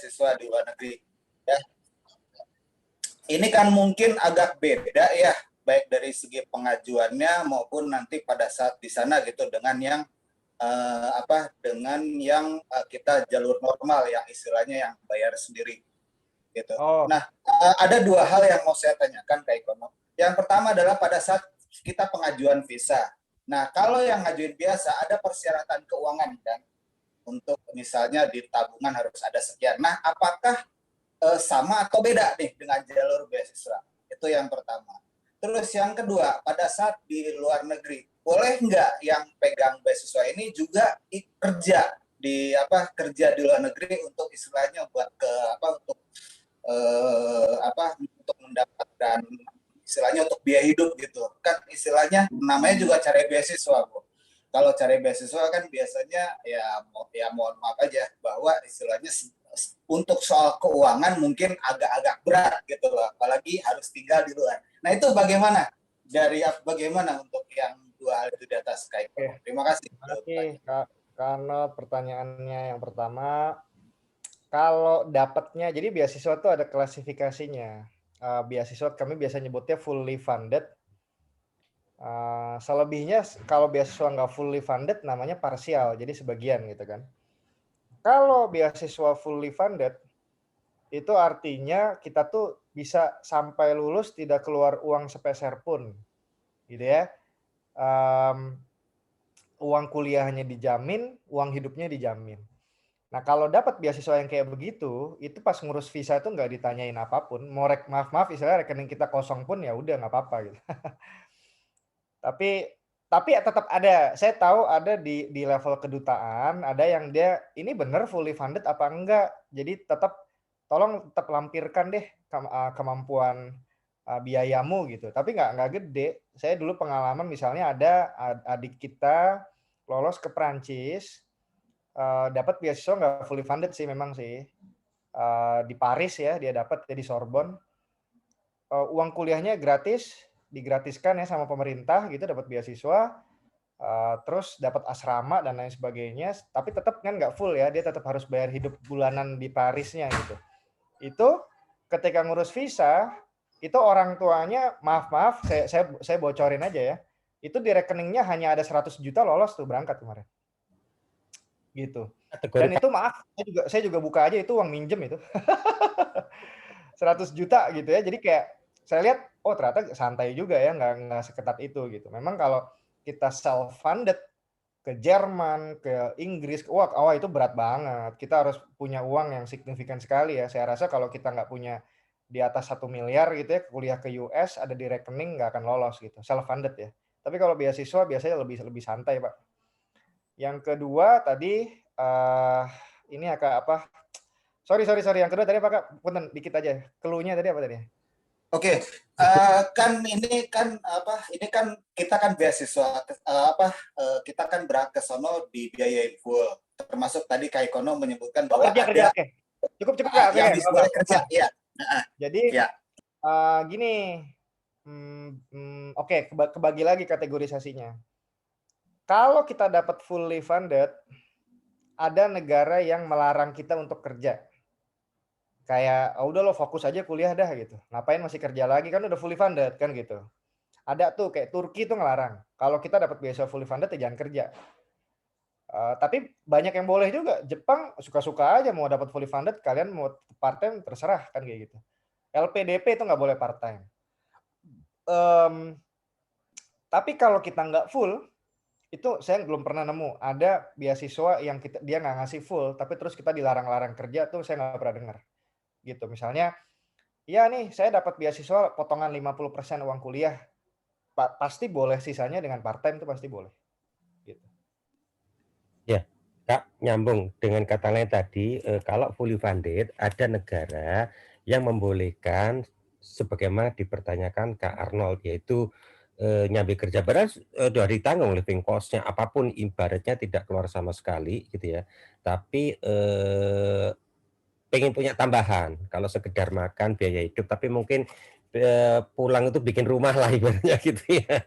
beasiswa di luar negeri. Ya. Ini kan mungkin agak beda ya, baik dari segi pengajuannya maupun nanti pada saat di sana gitu dengan yang kita jalur normal yang istilahnya yang bayar sendiri gitu. Oh. Nah, ada dua hal yang mau saya tanyakan ke ekonom. Yang pertama adalah pada saat kita pengajuan visa. Nah, kalau yang ngajuin biasa ada persyaratan keuangan kan, untuk misalnya di tabungan harus ada sekian. Nah, apakah sama atau beda nih dengan jalur beasiswa? Itu yang pertama. Terus yang kedua, pada saat di luar negeri, boleh nggak yang pegang beasiswa ini juga kerja di luar negeri untuk istilahnya buat untuk mendapatkan istilahnya untuk biaya hidup gitu kan, istilahnya namanya juga cari beasiswa, Bu. Kalau cari beasiswa kan biasanya ya mohon maaf aja bahwa istilahnya untuk soal keuangan mungkin agak-agak berat gitu loh, apalagi harus tinggal di luar. Nah itu bagaimana untuk yang dua hal itu di atas Kak? Terima kasih. Karena pertanyaannya yang pertama, kalau dapatnya, jadi beasiswa itu ada klasifikasinya. Beasiswa kami biasa nyebutnya fully funded. Selebihnya kalau beasiswa nggak fully funded namanya parsial, jadi sebagian gitu kan. Kalau beasiswa fully funded itu artinya kita tuh bisa sampai lulus tidak keluar uang sepeser pun, gitu ya. Uang kuliahnya dijamin, uang hidupnya dijamin. Nah, kalau dapat beasiswa yang kayak begitu, itu pas ngurus visa itu nggak ditanyain apapun. Mau maaf istilahnya rekening kita kosong pun ya udah nggak apa-apa gitu. Tapi tetap ada. Saya tahu ada di level kedutaan ada yang dia ini bener fully funded apa enggak. Jadi tolong tetap lampirkan deh kemampuan biayamu gitu. Tapi nggak gede. Saya dulu pengalaman misalnya ada adik kita lolos ke Perancis, dapat beasiswa nggak fully funded sih memang sih, di Paris ya dia dapat, di Sorbonne, uang kuliahnya gratis, digratiskan ya sama pemerintah gitu, dapat beasiswa, terus dapat asrama dan lain sebagainya, tapi tetap kan nggak full ya, dia tetap harus bayar hidup bulanan di Parisnya gitu. Itu ketika ngurus visa itu orang tuanya maaf saya bocorin aja ya, itu di rekeningnya hanya ada 100 juta lolos tuh berangkat kemarin gitu. Dan itu maaf saya juga buka aja itu uang minjem itu 100 juta gitu ya. Jadi kayak saya lihat oh ternyata santai juga ya, nggak seketat itu gitu. Memang kalau kita self funded ke Jerman, ke Inggris, wah itu berat banget. Kita harus punya uang yang signifikan sekali ya. Saya rasa kalau kita nggak punya di atas 1 miliar gitu ya, kuliah ke US ada di rekening nggak akan lolos gitu, self funded ya. Tapi kalau beasiswa biasanya lebih santai, Pak. Yang kedua tadi ini apa? Sorry. Yang kedua tadi apa, Kak? Punten dikit aja. Clue-nya tadi apa tadi? Oke, ini kan kita kan beasiswa kita kan berangkat ke sono dibiayain full. Termasuk tadi Kak Ekonom menyebutkan bahwa kerja. Oke. Cukup Kak. Yang boleh kerja, ya. Jadi gini. Oke, kebagi lagi kategorisasinya. Kalau kita dapat fully funded, ada negara yang melarang kita untuk kerja. Kayak, udah lo fokus aja kuliah dah gitu. Ngapain masih kerja lagi, kan udah fully funded kan gitu. Ada tuh kayak Turki tuh ngelarang. Kalau kita dapat beasiswa fully funded ya jangan kerja. Tapi banyak yang boleh juga. Jepang suka-suka aja mau dapat fully funded, kalian mau part time terserah kan kayak gitu. LPDP itu nggak boleh part time. Tapi kalau kita nggak full, itu saya belum pernah nemu ada beasiswa yang dia nggak ngasih full, tapi terus kita dilarang-larang kerja tuh saya nggak pernah dengar. Gitu. Misalnya, ya nih saya dapat beasiswa potongan 50% uang kuliah, pasti boleh, sisanya dengan part time itu pasti boleh. Gitu. Ya, Kak, nyambung dengan kata lain tadi, kalau fully funded ada negara yang membolehkan sebagaimana dipertanyakan Kak Arnold, yaitu nyambi kerja beras udah ditanggung living cost-nya, apapun ibaratnya tidak keluar sama sekali gitu ya. Tapi pengen punya tambahan, kalau sekedar makan biaya hidup, tapi mungkin pulang itu bikin rumah lah ibaratnya gitu ya.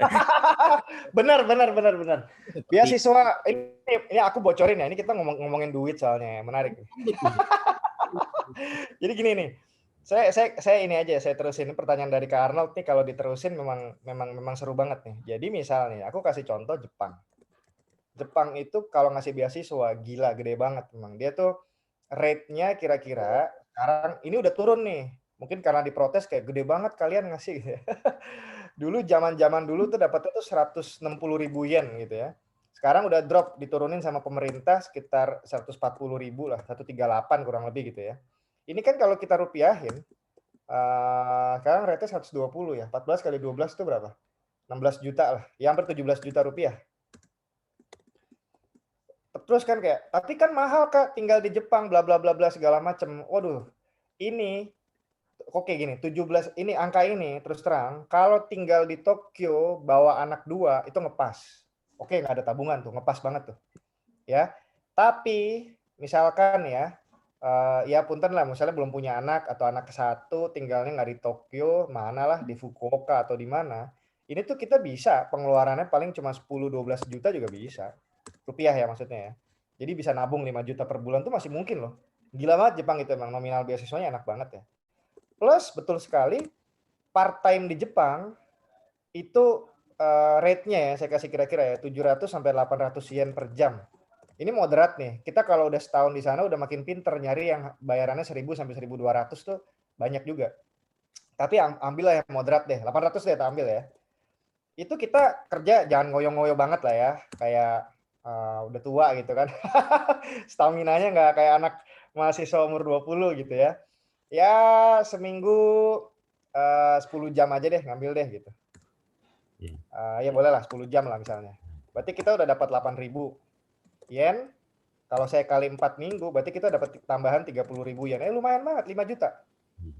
Benar. Beasiswa ini aku bocorin ya, ini kita ngomongin duit soalnya, menarik. Jadi gini nih, saya ini aja, saya terusin ini pertanyaan dari Kak Arnold nih, kalau diterusin memang seru banget nih. Jadi misal nih, aku kasih contoh Jepang. Jepang itu kalau ngasih beasiswa gila, gede banget memang. Dia tuh rate-nya kira-kira sekarang ini udah turun nih. Mungkin karena diprotes kayak gede banget kalian ngasih gitu ya. Dulu zaman-zaman dulu tuh dapatnya tuh 160.000 yen gitu ya. Sekarang udah drop, diturunin sama pemerintah sekitar 140.000 lah, 138 kurang lebih gitu ya. Ini kan kalau kita rupiahin, sekarang rate-nya 120 ya. 14 kali 12 itu berapa? 16 juta lah. Ya hampir 17 juta rupiah. Terus kan kayak, tapi kan mahal Kak, tinggal di Jepang, bla bla bla bla segala macem. Waduh, ini oke gini, 17 ini angka ini terus terang, kalau tinggal di Tokyo bawa anak 2 itu ngepas. Oke, nggak ada tabungan tuh, ngepas banget tuh. Ya. Tapi misalkan ya, ya punten lah, misalnya belum punya anak atau anak ke-1 tinggalnya nggak di Tokyo, mana lah di Fukuoka atau di mana. Ini tuh kita bisa pengeluarannya paling cuma 10-12 juta juga bisa. Rupiah ya maksudnya ya. Jadi bisa nabung 5 juta per bulan tuh masih mungkin loh. Gila banget Jepang itu emang nominal beasiswanya enak banget ya. Plus betul sekali part time di Jepang itu rate-nya ya saya kasih kira-kira ya 700 sampai 800 yen per jam. Ini moderat nih. Kita kalau udah setahun di sana udah makin pinter nyari yang bayarannya 1.000 sampai 1.200 tuh banyak juga. Tapi ambillah yang moderat deh. 800 deh kita ambil ya. Itu kita kerja jangan ngoyo-ngoyo banget lah ya. Kayak udah tua gitu kan. Stamina-nya nggak kayak anak mahasiswa umur 20 gitu ya. Ya seminggu 10 jam aja deh ngambil deh gitu. Ya boleh lah 10 jam lah misalnya. Berarti kita udah dapat 8.000 yen. Kalau saya kali 4 minggu berarti kita dapat tambahan 30.000 yen. Lumayan banget 5 juta.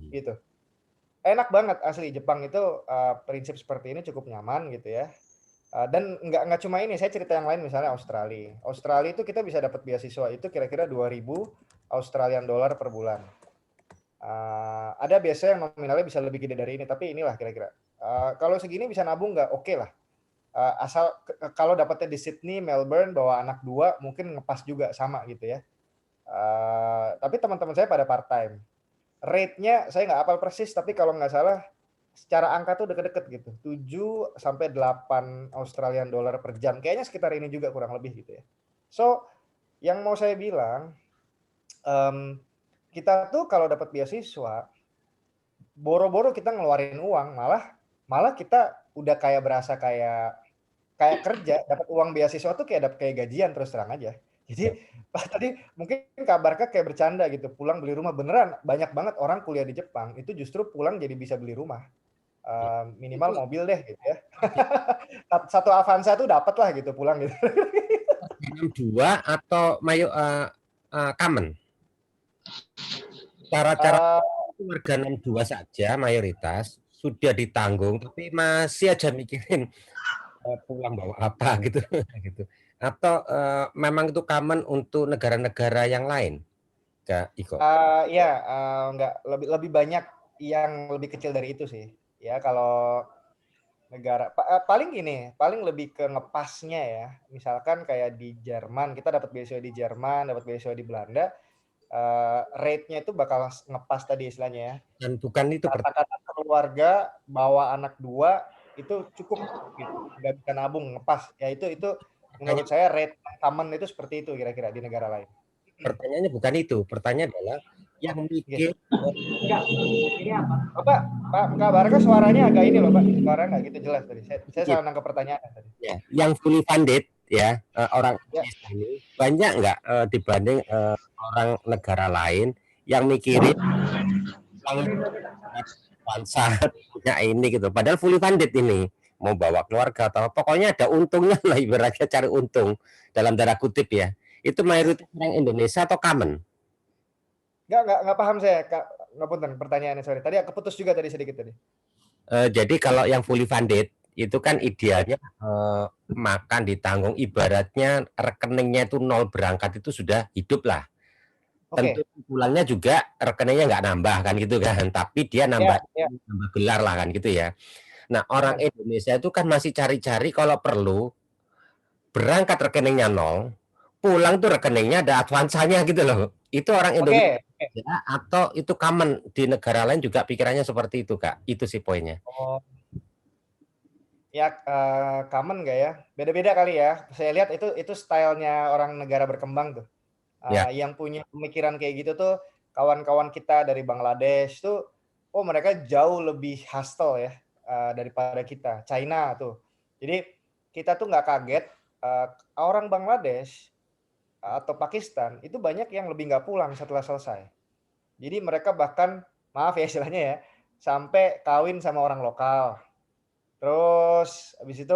Gitu. Enak banget asli Jepang itu prinsip seperti ini cukup nyaman gitu ya. Dan nggak cuma ini, saya cerita yang lain misalnya Australia. Australia itu kita bisa dapat beasiswa itu kira-kira 2.000 Australian dollar per bulan. Ada biasanya yang nominalnya bisa lebih gede dari ini, tapi inilah kira-kira. Kalau segini bisa nabung nggak? Oke lah. Asal kalau dapatnya di Sydney, Melbourne, bawa anak 2, mungkin ngepas juga sama gitu ya. Tapi teman-teman saya pada part time. Rate-nya saya nggak hafal persis, tapi kalau nggak salah secara angka tuh deket-deket gitu. 7 sampai 8 Australian dollar per jam. Kayaknya sekitar ini juga kurang lebih gitu ya. So, yang mau saya bilang, kita tuh kalau dapat beasiswa, boro-boro kita ngeluarin uang, malah kita udah kayak berasa kayak kerja, dapat uang beasiswa tuh kayak gajian terus terang aja. Jadi tadi mungkin Kak Barka kayak bercanda gitu, pulang beli rumah, beneran banyak banget orang kuliah di Jepang itu justru pulang jadi bisa beli rumah. Minimal mobil deh gitu ya. Satu Avanza tuh dapat lah gitu pulang gitu. 2 atau Kamen? Cara-cara warga 62 saja mayoritas sudah ditanggung, tapi masih aja mikirin pulang bawa apa gitu, gitu. Atau memang itu common untuk negara-negara yang lain, Kak Iko? Ya, nggak lebih banyak yang lebih kecil dari itu sih. Ya kalau negara paling gini, paling lebih ke ngepasnya ya. Misalkan kayak di Jerman, kita dapat beasiswa di Jerman, dapat beasiswa di Belanda, rate-nya itu bakal ngepas tadi istilahnya ya. Dan bukan itu Kata-kata keluarga bawa anak 2 itu cukup gitu, nggak bisa nabung ngepas. Ya itu menurut saya rate common itu seperti itu kira-kira di negara lain. Pertanyaannya bukan itu, pertanyaan adalah yang mikir. Enggak, ini apa? Pak Baraka suaranya agak ini loh Pak, suaranya nggak gitu jelas tadi. Saya salah nangkep pertanyaan tadi. Ya, yang fully funded ya orang Indonesia ini banyak nggak dibanding orang negara lain yang mikirin punya ini gitu. Padahal fully funded ini mau bawa keluarga atau pokoknya ada untungnya lah ibaratnya cari untung dalam tanda kutip ya. Itu mayoritas orang Indonesia atau common? Nggak paham saya Kak. Ngapunten pertanyaannya sorry. Tadi keputus juga tadi sedikit tadi. Jadi kalau yang fully funded itu kan idealnya makan ditanggung, ibaratnya rekeningnya itu 0 berangkat itu sudah hidup lah. Tentu pulangnya juga rekeningnya nggak nambah kan gitu kan, tapi dia nambah gelar lah kan gitu ya. Nah orang Indonesia itu kan masih cari-cari kalau perlu berangkat rekeningnya 0, pulang tuh rekeningnya ada advansanya gitu loh. Itu orang Indonesia Ya, atau itu common di negara lain juga pikirannya seperti itu, Kak? Itu sih poinnya. Oh, ya common nggak ya? Beda-beda kali ya. Saya lihat itu stylenya orang negara berkembang tuh. Ya, Yang punya pemikiran kayak gitu tuh kawan-kawan kita dari Bangladesh tuh, oh mereka jauh lebih hustle ya daripada kita. China tuh. Jadi kita tuh nggak kaget orang Bangladesh atau Pakistan itu banyak yang lebih nggak pulang setelah selesai. Jadi mereka bahkan, maaf ya istilahnya ya, sampai kawin sama orang lokal. Terus habis itu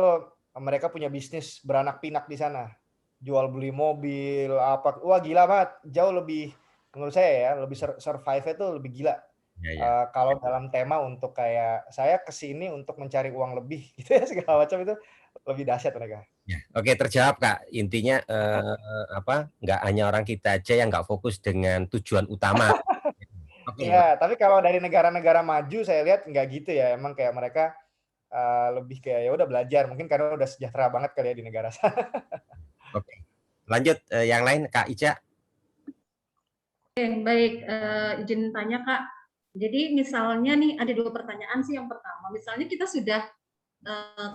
mereka punya bisnis beranak pinak di sana. Jual beli mobil, apa. Wah gila banget. Jauh lebih, menurut saya ya, lebih survive-nya tuh lebih gila. ya, ya. Kalau dalam tema untuk kayak, saya kesini untuk mencari uang lebih, gitu ya, segala macam itu lebih dahsyat mereka. Ya, oke terjawab Kak. Intinya apa? Nggak hanya orang kita aja yang nggak fokus dengan tujuan utama. Oke, Ya, tapi kalau dari negara-negara maju saya lihat nggak gitu ya. Emang kayak mereka lebih kayak ya udah belajar. Mungkin karena udah sejahtera banget kali ya di negara sana. oke. Lanjut yang lain Kak Ica. Oke, baik. Izin tanya Kak. Jadi misalnya nih ada 2 pertanyaan sih. Yang pertama, misalnya kita sudah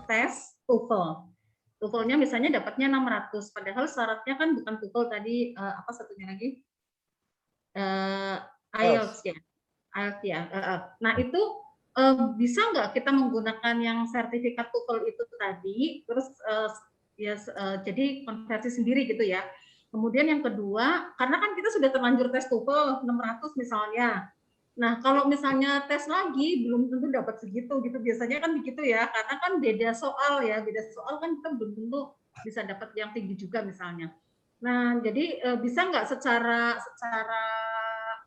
tes TOEFL. TOEFL-nya misalnya dapatnya 600, padahal syaratnya kan bukan TOEFL tadi, apa satunya lagi? IELTS ya. IELTS ya. Nah itu bisa nggak kita menggunakan yang sertifikat TOEFL itu tadi, terus jadi konversi sendiri gitu ya. Kemudian yang kedua, karena kan kita sudah terlanjur tes TOEFL 600 misalnya. Nah, kalau misalnya tes lagi belum tentu dapat segitu gitu. Biasanya kan begitu ya, karena kan beda soal ya, beda soal kan kita belum tentu bisa dapat yang tinggi juga misalnya. Nah, jadi bisa nggak secara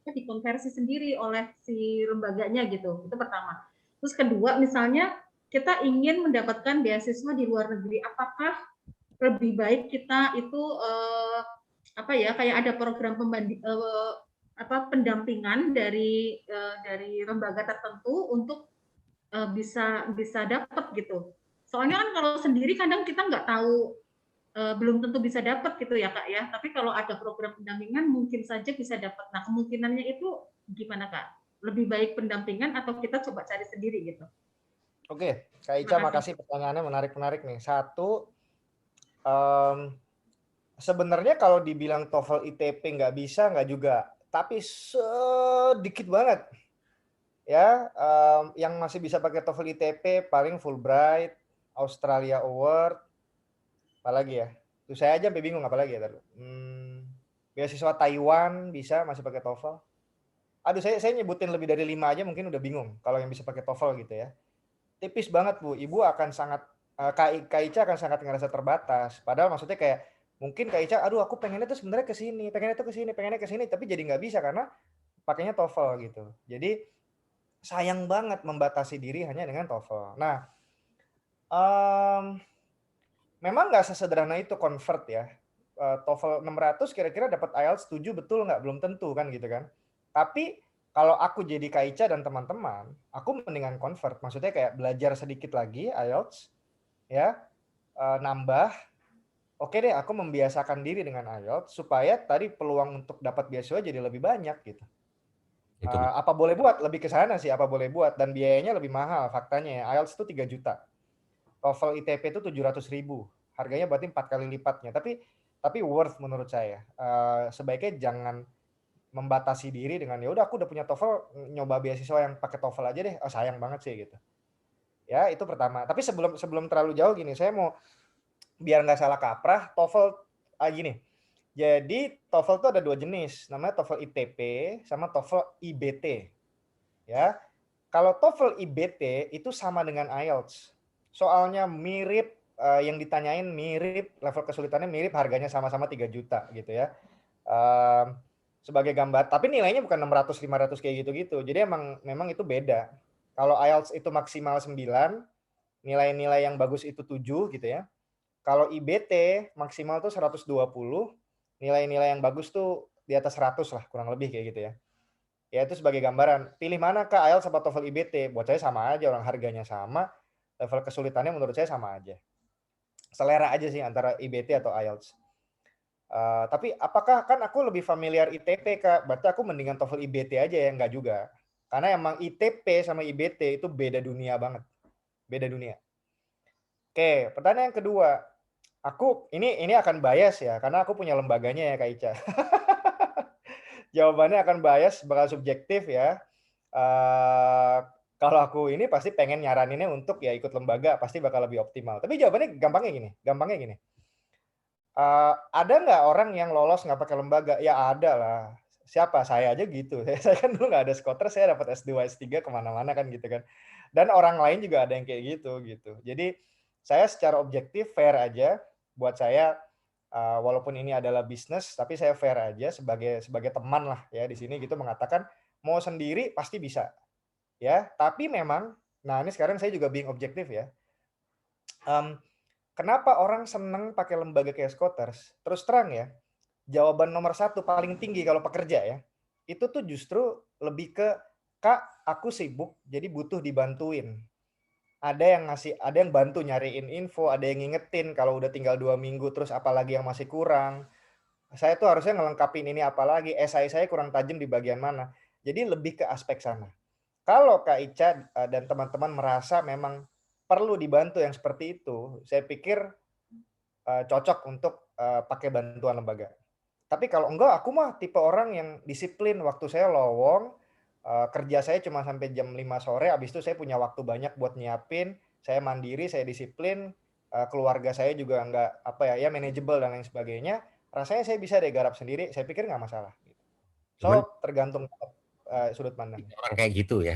dikonversi sendiri oleh si lembaganya gitu. Itu pertama. Terus kedua, misalnya kita ingin mendapatkan beasiswa di luar negeri, apakah lebih baik kita itu apa ya, kayak ada program pendampingan dari lembaga tertentu untuk bisa dapat gitu. Soalnya kan kalau sendiri kadang kita nggak tahu, belum tentu bisa dapat gitu ya Kak ya. Tapi kalau ada program pendampingan mungkin saja bisa dapat. Nah kemungkinannya itu gimana Kak? Lebih baik pendampingan atau kita coba cari sendiri gitu? Oke, Kak Ica, makasih pertanyaannya menarik-menarik nih. Satu, sebenarnya kalau dibilang TOEFL ITP nggak bisa, nggak juga. Tapi sedikit banget. Ya, yang masih bisa pakai TOEFL ITP paling Fulbright, Australia Award, apalagi ya. Itu saya aja sampai bingung apalagi ya. Beasiswa Taiwan bisa masih pakai TOEFL. Aduh, saya nyebutin lebih dari 5 aja mungkin udah bingung kalau yang bisa pakai TOEFL gitu ya. Tipis banget Bu, Ibu akan sangat Kak Ica akan sangat ngerasa terbatas. Padahal maksudnya kayak mungkin Kak Ica, aduh aku pengennya tuh sebenarnya ke sini, pengennya tuh ke sini, pengennya ke sini, tapi jadi nggak bisa karena pakainya TOEFL gitu. Jadi sayang banget membatasi diri hanya dengan TOEFL. Nah, memang nggak sesederhana itu convert ya. TOEFL 600 kira-kira dapat IELTS 7 betul nggak? Belum tentu kan gitu kan. Tapi kalau aku jadi Kak Ica dan teman-teman, aku mendingan convert. Maksudnya kayak belajar sedikit lagi IELTS, ya, nambah. Oke deh, aku membiasakan diri dengan IELTS supaya tadi peluang untuk dapat beasiswa jadi lebih banyak gitu. Apa boleh buat? Lebih ke sana sih, apa boleh buat. Dan biayanya lebih mahal faktanya ya. IELTS itu 3 juta. TOEFL ITP itu 700.000. Harganya berarti 4 kali lipatnya. Tapi worth menurut saya. Sebaiknya jangan membatasi diri dengan ya udah aku udah punya TOEFL, nyoba beasiswa yang pakai TOEFL aja deh. Oh, sayang banget sih gitu. Ya, itu pertama. Tapi sebelum terlalu jauh gini, saya mau biar nggak salah kaprah, TOEFL gini. Jadi TOEFL itu ada 2 jenis, namanya TOEFL ITP sama TOEFL IBT. Ya. Kalau TOEFL IBT itu sama dengan IELTS. Soalnya mirip, yang ditanyain mirip, level kesulitannya mirip, harganya sama-sama 3 juta gitu ya. Sebagai gambar, tapi nilainya bukan 600 500 kayak gitu-gitu. Jadi memang itu beda. Kalau IELTS itu maksimal 9, nilai-nilai yang bagus itu 7 gitu ya. Kalau IBT maksimal tuh 120, nilai-nilai yang bagus tuh di atas 100 lah, kurang lebih kayak gitu ya. Ya itu sebagai gambaran. Pilih mana Kak, IELTS atau TOEFL IBT? Buat saya sama aja, orang harganya sama, level kesulitannya menurut saya sama aja. Selera aja sih antara IBT atau IELTS. Tapi apakah kan aku lebih familiar ITP Kak, berarti aku mendingan TOEFL IBT aja ya? Enggak juga. Karena emang ITP sama IBT itu beda dunia banget. Beda dunia. Oke, pertanyaan yang kedua. Aku ini akan bias ya, karena aku punya lembaganya ya Kak Ica. Jawabannya akan bias, bakal subjektif ya. Kalau aku ini pasti pengen nyaraninnya untuk ya ikut lembaga, pasti bakal lebih optimal. Tapi jawabannya gampangnya gini. Ada nggak orang yang lolos nggak pakai lembaga? Ya ada lah. Siapa? Saya aja gitu. Saya kan dulu nggak ada skoter, saya dapat S2, S3 kemana-mana kan gitu kan. Dan orang lain juga ada yang kayak gitu. Jadi saya secara objektif fair aja. Buat saya, walaupun ini adalah bisnis, tapi saya fair aja sebagai teman lah ya di sini gitu mengatakan mau sendiri pasti bisa ya. Tapi memang, nah ini sekarang saya juga being objektif ya. Kenapa orang seneng pakai lembaga kayak Scoters? Terus terang ya, jawaban nomor satu paling tinggi kalau pekerja ya, itu tuh justru lebih ke, Kak, aku sibuk, jadi butuh dibantuin. Ada yang bantu nyariin info, ada yang ngingetin kalau udah tinggal 2 minggu, terus apalagi yang masih kurang. Saya tuh harusnya ngelengkapin ini apalagi, esai saya kurang tajam di bagian mana. Jadi lebih ke aspek sana. Kalau Kak Ica dan teman-teman merasa memang perlu dibantu yang seperti itu, saya pikir cocok untuk pakai bantuan lembaga. Tapi kalau enggak, aku mah tipe orang yang disiplin. Waktu saya lowong, kerja saya cuma sampai jam 5 sore, habis itu saya punya waktu banyak buat nyiapin, saya mandiri, saya disiplin, keluarga saya juga enggak manageable dan lain sebagainya. Rasanya saya bisa deh garap sendiri, saya pikir nggak masalah. Cuman So, tergantung sudut pandang. orang kayak gitu ya.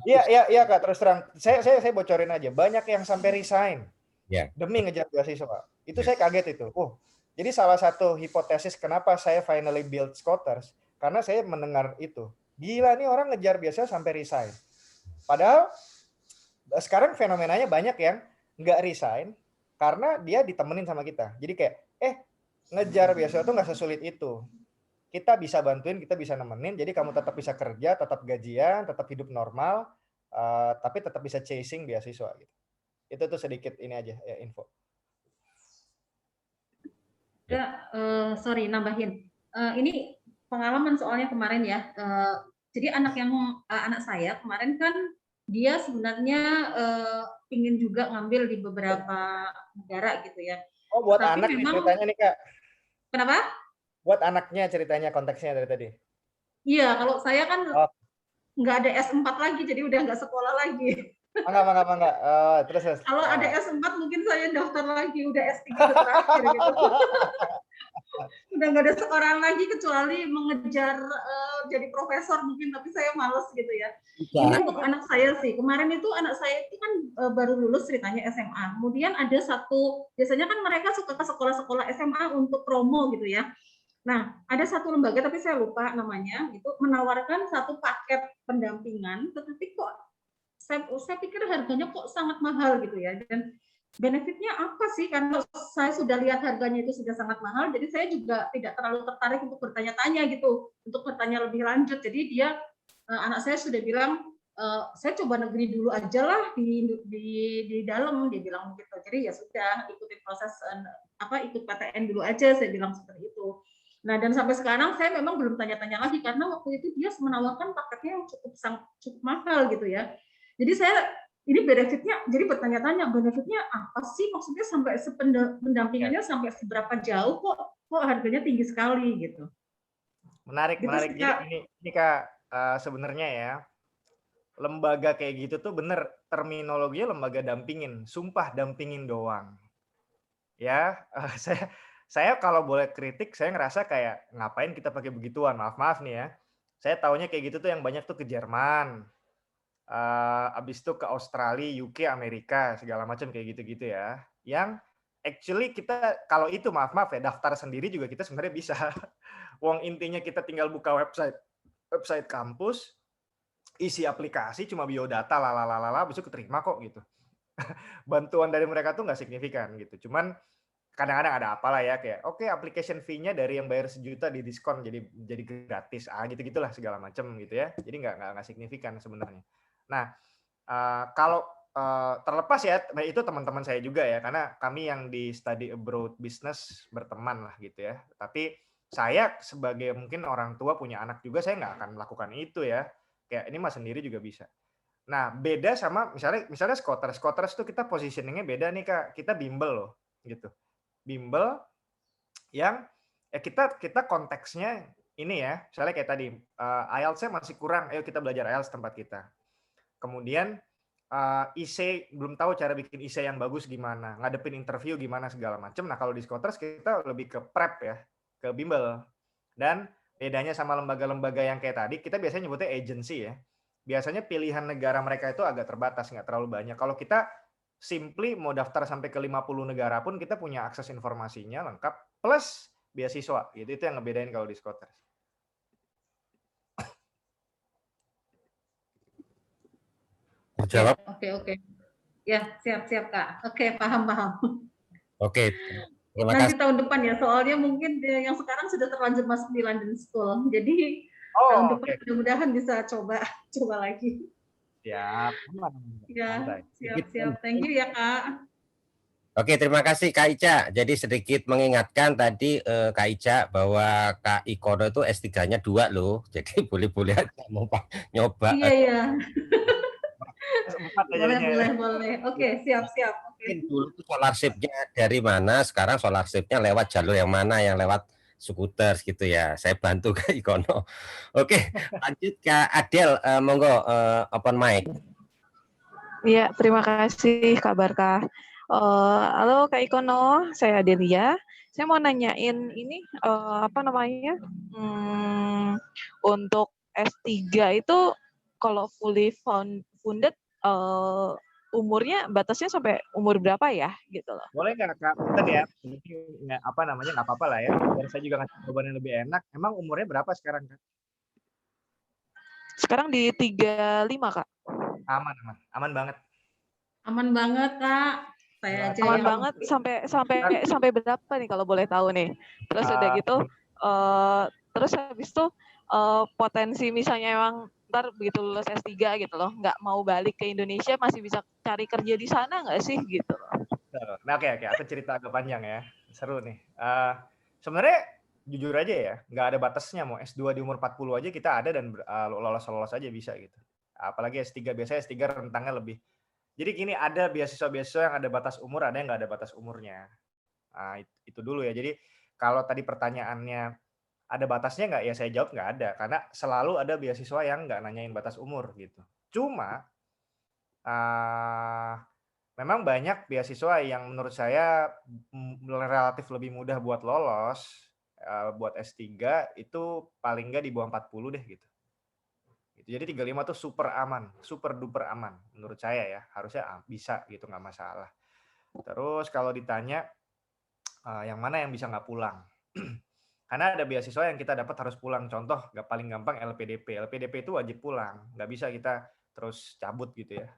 Iya Kak, terus terang. Saya bocorin aja. Banyak yang sampai resign Ya. demi ngejar beasiswa. Itu Ya. saya kaget itu. Jadi salah satu hipotesis kenapa saya finally build Scoters, karena saya mendengar itu. Gila nih orang ngejar beasiswa sampai resign. Padahal sekarang fenomenanya banyak yang nggak resign karena dia ditemenin sama kita. Jadi kayak, ngejar beasiswa tuh nggak sesulit itu. Kita bisa bantuin, kita bisa nemenin, jadi kamu tetap bisa kerja, tetap gajian, tetap hidup normal, tapi tetap bisa chasing beasiswa gitu. Itu tuh sedikit ini aja ya info. Sorry nambahin. Ini pengalaman soalnya kemarin ya. Jadi anak saya kemarin kan dia sebenarnya ingin juga ngambil di beberapa negara gitu ya. Oh, buat Tapi anak memang, ceritanya nih Kak. Kenapa? Buat anaknya ceritanya konteksnya dari tadi. Iya, kalau saya kan Oh. nggak ada S4 lagi, jadi udah nggak sekolah lagi. Enggak. Terus. Kalau ada S4 mungkin saya daftar lagi, udah S3 terakhir gitu. Udah nggak ada sekolah lagi kecuali mengejar jadi profesor mungkin, tapi saya males gitu ya. Ini untuk anak saya sih. Kemarin itu anak saya itu kan baru lulus ceritanya SMA. Kemudian ada biasanya kan mereka suka ke sekolah-sekolah SMA untuk promo gitu ya. Nah, ada satu lembaga tapi saya lupa namanya, itu menawarkan satu paket pendampingan, tetapi kok saya pikir harganya kok sangat mahal gitu ya. Dan benefitnya apa sih? Karena saya sudah lihat harganya itu sudah sangat mahal, jadi saya juga tidak terlalu tertarik untuk bertanya-tanya gitu, untuk bertanya lebih lanjut. Jadi anak saya sudah bilang, saya coba negeri dulu aja lah di dalam, dia bilang gitu. Jadi ya sudah, ikutin proses ikut PTN dulu aja, saya bilang seperti itu. Nah, dan sampai sekarang saya memang belum tanya-tanya lagi karena waktu itu dia menawarkan paketnya yang cukup mahal gitu ya. Jadi saya ini benefitnya, jadi bertanya-tanya benefitnya apa sih, maksudnya sampai pendampingannya sampai seberapa jauh kok harganya tinggi sekali gitu. Menarik. Jadi ini Kak, sebenarnya ya lembaga kayak gitu tuh bener terminologinya lembaga dampingin, sumpah dampingin doang. Ya, saya kalau boleh kritik, saya ngerasa kayak ngapain kita pakai begituan, maaf nih ya. Saya taunya kayak gitu tuh yang banyak tuh ke Jerman, abis itu ke Australia, UK, Amerika, segala macam kayak gitu-gitu ya. Yang actually kita kalau itu maaf ya daftar sendiri juga kita sebenarnya bisa. Wong intinya kita tinggal buka website kampus, isi aplikasi cuma biodata lalalala, bisa keterima kok gitu. Bantuan dari mereka tuh nggak signifikan gitu. Cuman kadang-kadang ada apalah ya kayak oke, application fee-nya dari yang bayar 1 juta di diskon jadi gratis gitu-gitulah segala macam gitu ya. Jadi nggak signifikan sebenarnya. Nah, kalau terlepas ya, itu teman-teman saya juga ya, karena kami yang di study abroad business berteman lah gitu ya. Tapi saya sebagai mungkin orang tua punya anak juga, saya nggak akan melakukan itu ya. Kayak ini mah sendiri juga bisa. Nah, beda sama misalnya Scooters. Scooters tuh kita positioningnya beda nih Kak. Kita bimbel loh, gitu. Bimbel yang kita konteksnya ini ya, misalnya kayak tadi IELTS-nya masih kurang, ayo kita belajar IELTS tempat kita. Kemudian IC belum tahu cara bikin IC yang bagus gimana, ngadepin interview gimana segala macam. Nah, kalau di Scooters kita lebih ke prep ya, ke bimbel. Dan bedanya sama lembaga-lembaga yang kayak tadi, kita biasanya nyebutnya agency ya. Biasanya pilihan negara mereka itu agak terbatas, nggak terlalu banyak. Kalau kita simply mau daftar sampai ke 50 negara pun kita punya akses informasinya lengkap, plus beasiswa. Gitu. Itu yang ngebedain kalau di Scooters. Jawab. Oke. Ya, siap Kak. Oke, paham. Oke, terima Nanti kasih. tahun depan ya, soalnya mungkin yang sekarang sudah terlanjur masuk di London School. Jadi tahun depan mudah-mudahan bisa coba lagi. Siap. Ya, Santai. siap. Thank you ya Kak. Oke, terima kasih Kak Ica. Jadi sedikit mengingatkan tadi Kak Ica bahwa Kak Ikono itu S3-nya 2 loh. Jadi boleh-boleh aja mau nyoba. Iya. Boleh. Oke, siap. Mungkin dulu tuh scholarship-nya dari mana, sekarang scholarship-nya lewat jalur yang mana, yang lewat Scooters gitu ya. Saya bantu Kak Ikono. Oke, lanjut Kak Adel, monggo open mic. Iya, terima kasih Kak Barkah. Halo Kak Ikono, saya Adelia. Saya mau nanyain ini untuk S3 itu kalau fully funded umurnya batasnya sampai umur berapa ya gitu loh. Boleh nggak Kak? Punten ya. Nggak apa-apa lah ya. Biar saya juga ngasih jawaban yang lebih enak. Emang umurnya berapa sekarang Kak? Sekarang di 35 Kak. Aman banget. Aman banget Kak. Saya aja aman yang banget sampai berapa nih kalau boleh tahu nih. Terus udah gitu terus habis itu potensi misalnya emang ntar begitu lulus S3 gitu loh, nggak mau balik ke Indonesia masih bisa cari kerja di sana nggak sih gitu loh. Nah, oke, aku cerita agak panjang ya. Seru nih. Sebenarnya jujur aja ya, nggak ada batasnya. Mau S2 di umur 40 aja kita ada dan lolos aja bisa gitu. Apalagi S3, biasanya S3 rentangnya lebih. Jadi gini, ada beasiswa-beasiswa yang ada batas umur, ada yang nggak ada batas umurnya. Nah, itu dulu ya. Jadi kalau tadi pertanyaannya ada batasnya nggak? Ya saya jawab nggak ada. Karena selalu ada beasiswa yang nggak nanyain batas umur gitu. Cuma memang banyak beasiswa yang menurut saya relatif lebih mudah buat lolos, buat S3 itu paling nggak di bawah 40 deh gitu. Jadi 35 tuh super aman, super duper aman menurut saya ya. Harusnya bisa gitu, nggak masalah. Terus kalau ditanya yang mana yang bisa nggak pulang? Karena ada beasiswa yang kita dapat harus pulang. Contoh, paling gampang LPDP. LPDP itu wajib pulang. Nggak bisa kita terus cabut gitu ya.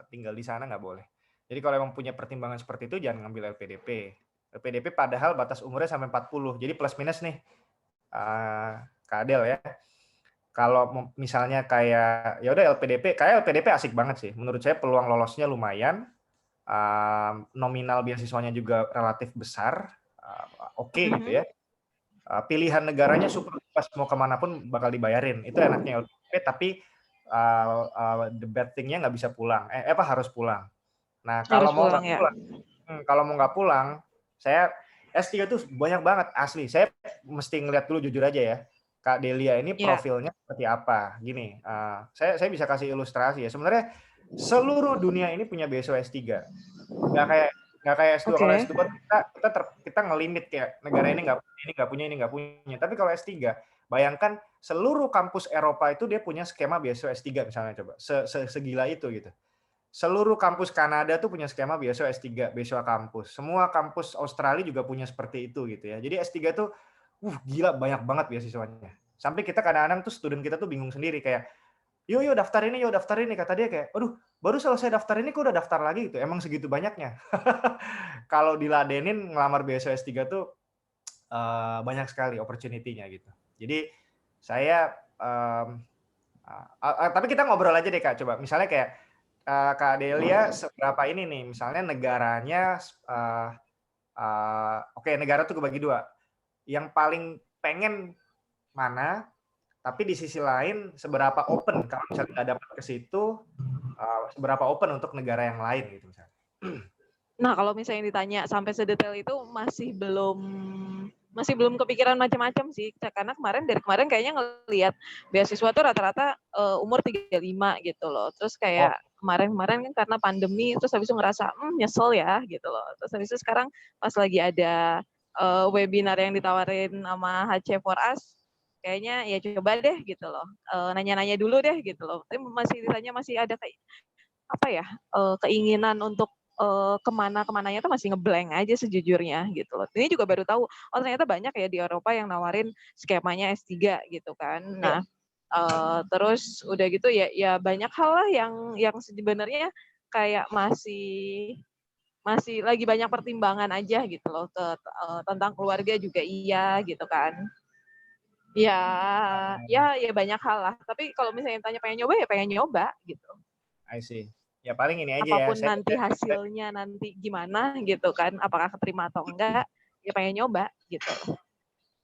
Tinggal di sana nggak boleh. Jadi kalau emang punya pertimbangan seperti itu, jangan ngambil LPDP. LPDP padahal batas umurnya sampai 40. Jadi plus minus nih, Kak Adel ya. Kalau misalnya kayak, ya udah LPDP asik banget sih. Menurut saya peluang lolosnya lumayan. Nominal beasiswanya juga relatif besar. Oke gitu ya. Pilihan negaranya super, pas mau kemana pun bakal dibayarin. Itu enaknya LPDP, tapi the bad thing-nya nggak bisa pulang. Harus pulang. Nah, kalau mau nggak pulang, kalau mau nggak pulang, saya S3 tuh banyak banget asli. Saya mesti ngeliat dulu jujur aja ya, Kak Delia ini profilnya seperti apa. Gini, saya bisa kasih ilustrasi ya. Sebenarnya seluruh dunia ini punya beasiswa S3. Nggak kayak S2. Kalau S2 kita ngelimit kayak negara ini nggak punya. Tapi kalau S3, bayangkan seluruh kampus Eropa itu dia punya skema beasiswa S3 misalnya, coba. Segila itu gitu. Seluruh kampus Kanada tuh punya skema beasiswa S3, beasiswa kampus. Semua kampus Australia juga punya seperti itu gitu ya. Jadi S3 tuh gila banyak banget beasiswanya. Sampai kita kadang-kadang tuh student kita tuh bingung sendiri kayak, yuk daftar ini. Kata dia kayak, aduh, baru selesai daftar ini kok udah daftar lagi gitu. Emang segitu banyaknya. Kalau diladenin ngelamar beasiswa S3 tuh banyak sekali opportunity-nya gitu. Jadi saya tapi kita ngobrol aja deh Kak, coba. Misalnya kayak Kak Delia seberapa ini nih, misalnya negaranya, oke, negara tuh kebagi dua. Yang paling pengen mana, tapi di sisi lain seberapa open kalau misalnya nggak dapat ke situ, seberapa open untuk negara yang lain gitu misalnya. Nah, kalau misalnya ditanya sampai sedetail itu masih belum kepikiran macam-macam sih. Karena dari kemarin kayaknya ngelihat beasiswa tuh rata-rata umur 35 gitu loh. Terus kayak kemarin kan karena pandemi, terus habis itu ngerasa nyesel ya gitu loh. Terus habis itu sekarang pas lagi ada webinar yang ditawarin sama HC for Us, kayaknya ya coba deh gitu loh. Nanya-nanya dulu deh gitu loh. Tapi masih ada kayak apa ya, keinginan untuk kemananya tuh masih ngeblank aja sejujurnya gitu loh. Ini juga baru tahu, oh ternyata banyak ya di Eropa yang nawarin skemanya S3 gitu kan. Nah, terus udah gitu ya banyak hal lah yang sebenarnya kayak masih lagi banyak pertimbangan aja gitu loh, tentang keluarga juga iya gitu kan. Ya banyak hal lah. Tapi kalau misalnya tanya pengen nyoba ya pengen nyoba gitu. I see. Ya paling ini aja ya. Apapun nanti hasilnya nanti gimana gitu kan, apakah keterima atau enggak, ya pengen nyoba gitu.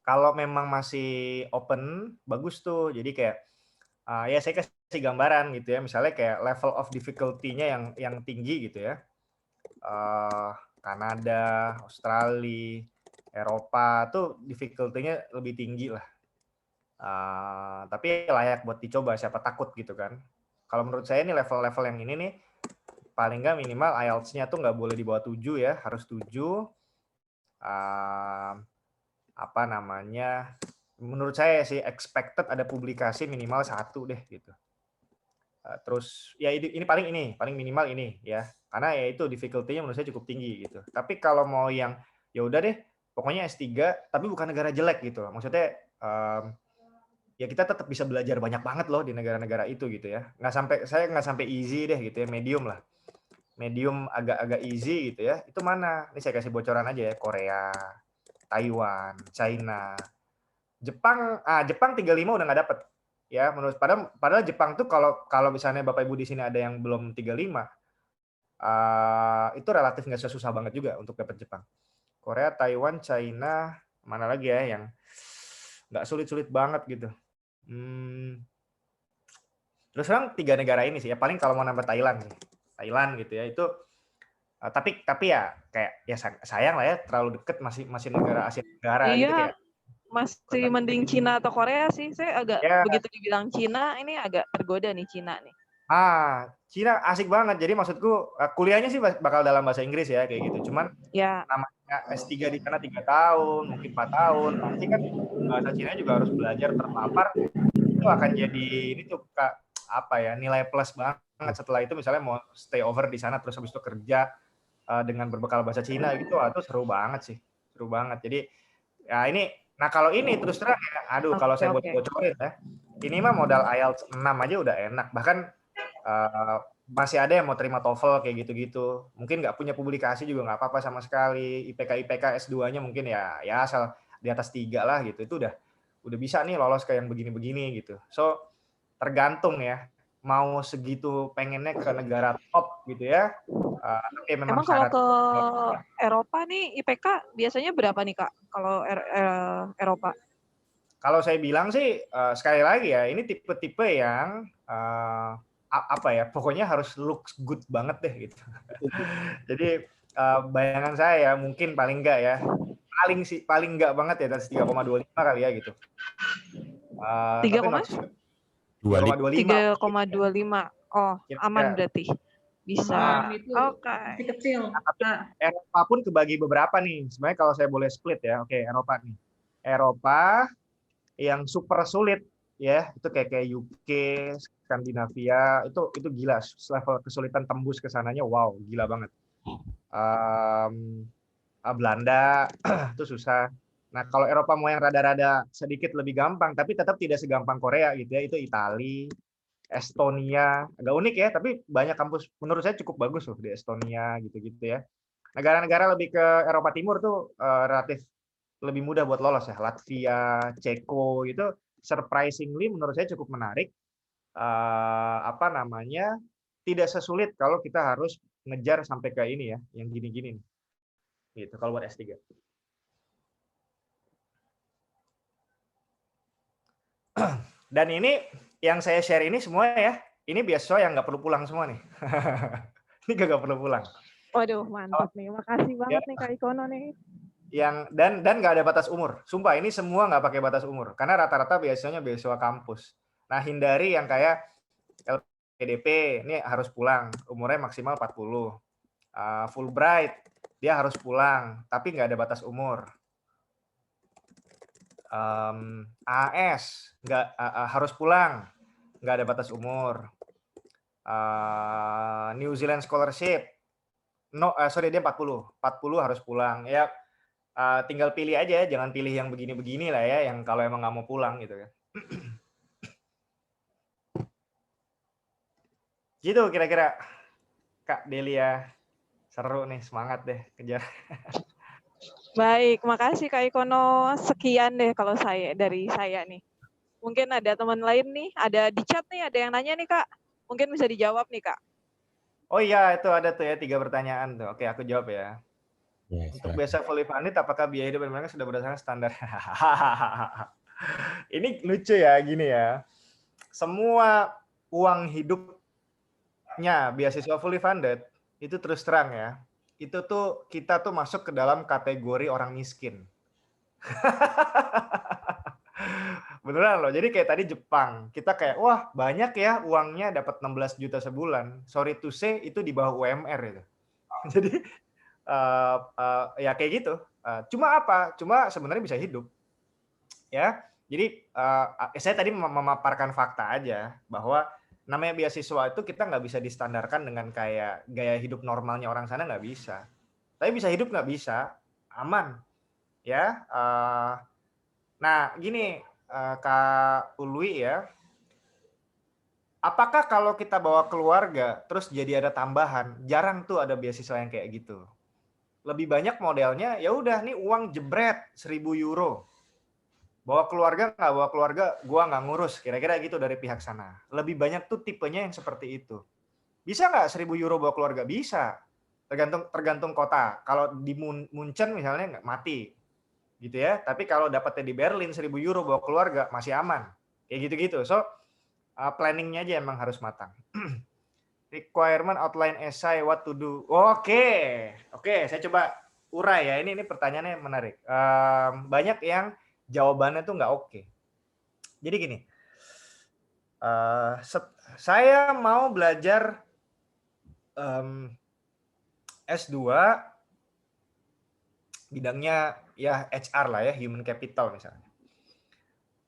Kalau memang masih open, bagus tuh. Jadi kayak ya saya kasih gambaran gitu ya. Misalnya kayak level of difficulty-nya yang tinggi gitu ya. Kanada, Australia, Eropa tuh difficulty-nya lebih tinggi lah. Tapi layak buat dicoba, siapa takut gitu kan. Kalau menurut saya ini level-level yang ini nih paling nggak minimal IELTS-nya tuh nggak boleh di bawah 7 ya, harus 7. Apa namanya? Menurut saya sih expected ada publikasi minimal 1 deh gitu. Terus ya ini paling minimal ini ya. Karena ya itu difficulty-nya menurut saya cukup tinggi gitu. Tapi kalau mau yang ya udah deh, pokoknya S3 tapi bukan negara jelek gitu. Maksudnya ya kita tetap bisa belajar banyak banget loh di negara-negara itu gitu ya. Saya nggak sampai easy deh gitu ya, medium lah. Medium agak-agak easy gitu ya. Itu mana? Ini saya kasih bocoran aja ya. Korea, Taiwan, China, Jepang 35 udah nggak dapet. Ya, padahal Jepang tuh kalau misalnya Bapak Ibu di sini ada yang belum 35, itu relatif nggak susah banget juga untuk dapat Jepang. Korea, Taiwan, China, mana lagi ya yang nggak sulit-sulit banget gitu. Terus sekarang 3 negara ini sih ya, paling kalau mau nambah Thailand gitu ya, itu tapi ya kayak ya sayang lah ya terlalu deket, masih negara Asia Tenggara gitu kayak. Masih mending Cina atau Korea sih. Saya agak begitu dibilang Cina ini agak tergoda nih Cina nih. Cina asik banget. Jadi maksudku kuliahnya sih bakal dalam bahasa Inggris ya kayak gitu. Cuman namanya S3 di sana 3 tahun, mungkin 4 tahun. Pasti kan bahasa Cina juga harus belajar terpapar. Itu akan jadi ini tuh nilai plus banget setelah itu misalnya mau stay over di sana terus habis itu kerja dengan berbekal bahasa Cina gitu. Itu seru banget sih. Seru banget. Jadi ya ini kalau ini terus terang ya, kalau saya bocorin ya. Ini mah modal IELTS 6 aja udah enak. Bahkan masih ada yang mau terima TOEFL kayak gitu-gitu. Mungkin nggak punya publikasi juga nggak apa-apa sama sekali. IPK S2-nya mungkin ya asal di atas 3 lah gitu. Itu udah bisa nih lolos ke yang begini-begini gitu. So tergantung ya mau segitu pengennya ke negara top gitu ya. Emang kalau ke Eropa nih IPK biasanya berapa nih Kak? Kalau Eropa? Kalau saya bilang sih sekali lagi ya ini tipe-tipe yang pokoknya harus looks good banget deh gitu. Jadi bayangan saya mungkin paling enggak ya, paling enggak banget ya dari 3,25 kali ya gitu. 3,25. Oh, aman berarti. Bisa. Oke. Kecil. Eropa pun kebagi beberapa nih. Sebenarnya kalau saya boleh split ya. Oke, Eropa nih. Eropa yang super sulit ya, itu kayak UK, Skandinavia, itu gila, level kesulitan tembus ke sananya, wow, gila banget. Belanda itu susah. Nah, kalau Eropa mau yang rada-rada sedikit lebih gampang, tapi tetap tidak segampang Korea gitu ya, itu Italia, Estonia, agak unik ya, tapi banyak kampus menurut saya cukup bagus loh di Estonia gitu-gitu ya. Negara-negara lebih ke Eropa Timur tuh relatif lebih mudah buat lolos ya. Latvia, Ceko itu surprisingly menurut saya cukup menarik. tidak sesulit kalau kita harus ngejar sampai ke ini ya, yang gini-gini nih. Gitu kalau buat S3. Dan ini yang saya share ini semua ya, ini beasiswa yang nggak perlu pulang semua nih. Ini nggak perlu pulang. Waduh, mantap nih. Makasih banget nih Kak Ikono nih. Yang dan nggak ada batas umur. Sumpah ini semua nggak pakai batas umur karena rata-rata biasanya beasiswa kampus. Nah, hindari yang kayak LPDP ini harus pulang, umurnya maksimal 40. Fulbright dia harus pulang, tapi nggak ada batas umur. AS nggak harus pulang, nggak ada batas umur. New Zealand Scholarship, dia 40 harus pulang ya. Tinggal pilih aja, jangan pilih yang begini-begini lah ya, yang kalau emang nggak mau pulang gitu kan. Gitu kira-kira Kak Delia. Seru nih, semangat deh kejar. Baik, makasih Kak Ikono. Sekian deh kalau dari saya nih. Mungkin ada teman lain nih, ada di chat nih, ada yang nanya nih Kak. Mungkin bisa dijawab nih Kak. Oh iya, itu ada tuh ya 3 pertanyaan tuh. Oke, aku jawab ya. Untuk biasa fully funded, apakah biaya hidup mereka sudah berdasarkan standar? Ini lucu ya, gini ya. Semua uang hidupnya beasiswa fully funded, itu terus terang ya, itu tuh kita tuh masuk ke dalam kategori orang miskin. Beneran loh, jadi kayak tadi Jepang, kita kayak, wah banyak ya uangnya dapat 16 juta sebulan. Sorry to say, itu di bawah UMR itu. Jadi, ya kayak gitu. Cuma apa? Cuma sebenarnya bisa hidup. Ya, jadi saya tadi memaparkan fakta aja, bahwa namanya beasiswa itu kita nggak bisa distandarkan dengan kayak gaya hidup normalnya orang sana, nggak bisa. Tapi bisa hidup nggak bisa, aman. Ya, nah gini Kak Ulwi ya, apakah kalau kita bawa keluarga terus jadi ada tambahan? Jarang tuh ada beasiswa yang kayak gitu. Lebih banyak modelnya ya udah nih uang jebret 1.000 euro. Bawa keluarga nggak bawa keluarga, gua nggak ngurus, kira-kira gitu dari pihak sana. Lebih banyak tuh tipenya yang seperti itu. Bisa nggak 1.000 euro bawa keluarga? Bisa. Tergantung kota. Kalau di Munchen misalnya nggak mati. Gitu ya. Tapi kalau dapatnya di Berlin 1.000 euro bawa keluarga masih aman. Kayak gitu-gitu. So planningnya aja emang harus matang. Requirement outline essay what to do. Oke, saya coba urai ya. Ini pertanyaannya menarik. Banyak yang jawabannya tuh nggak oke. Jadi gini, saya mau belajar S2 bidangnya ya HR lah ya, human capital misalnya.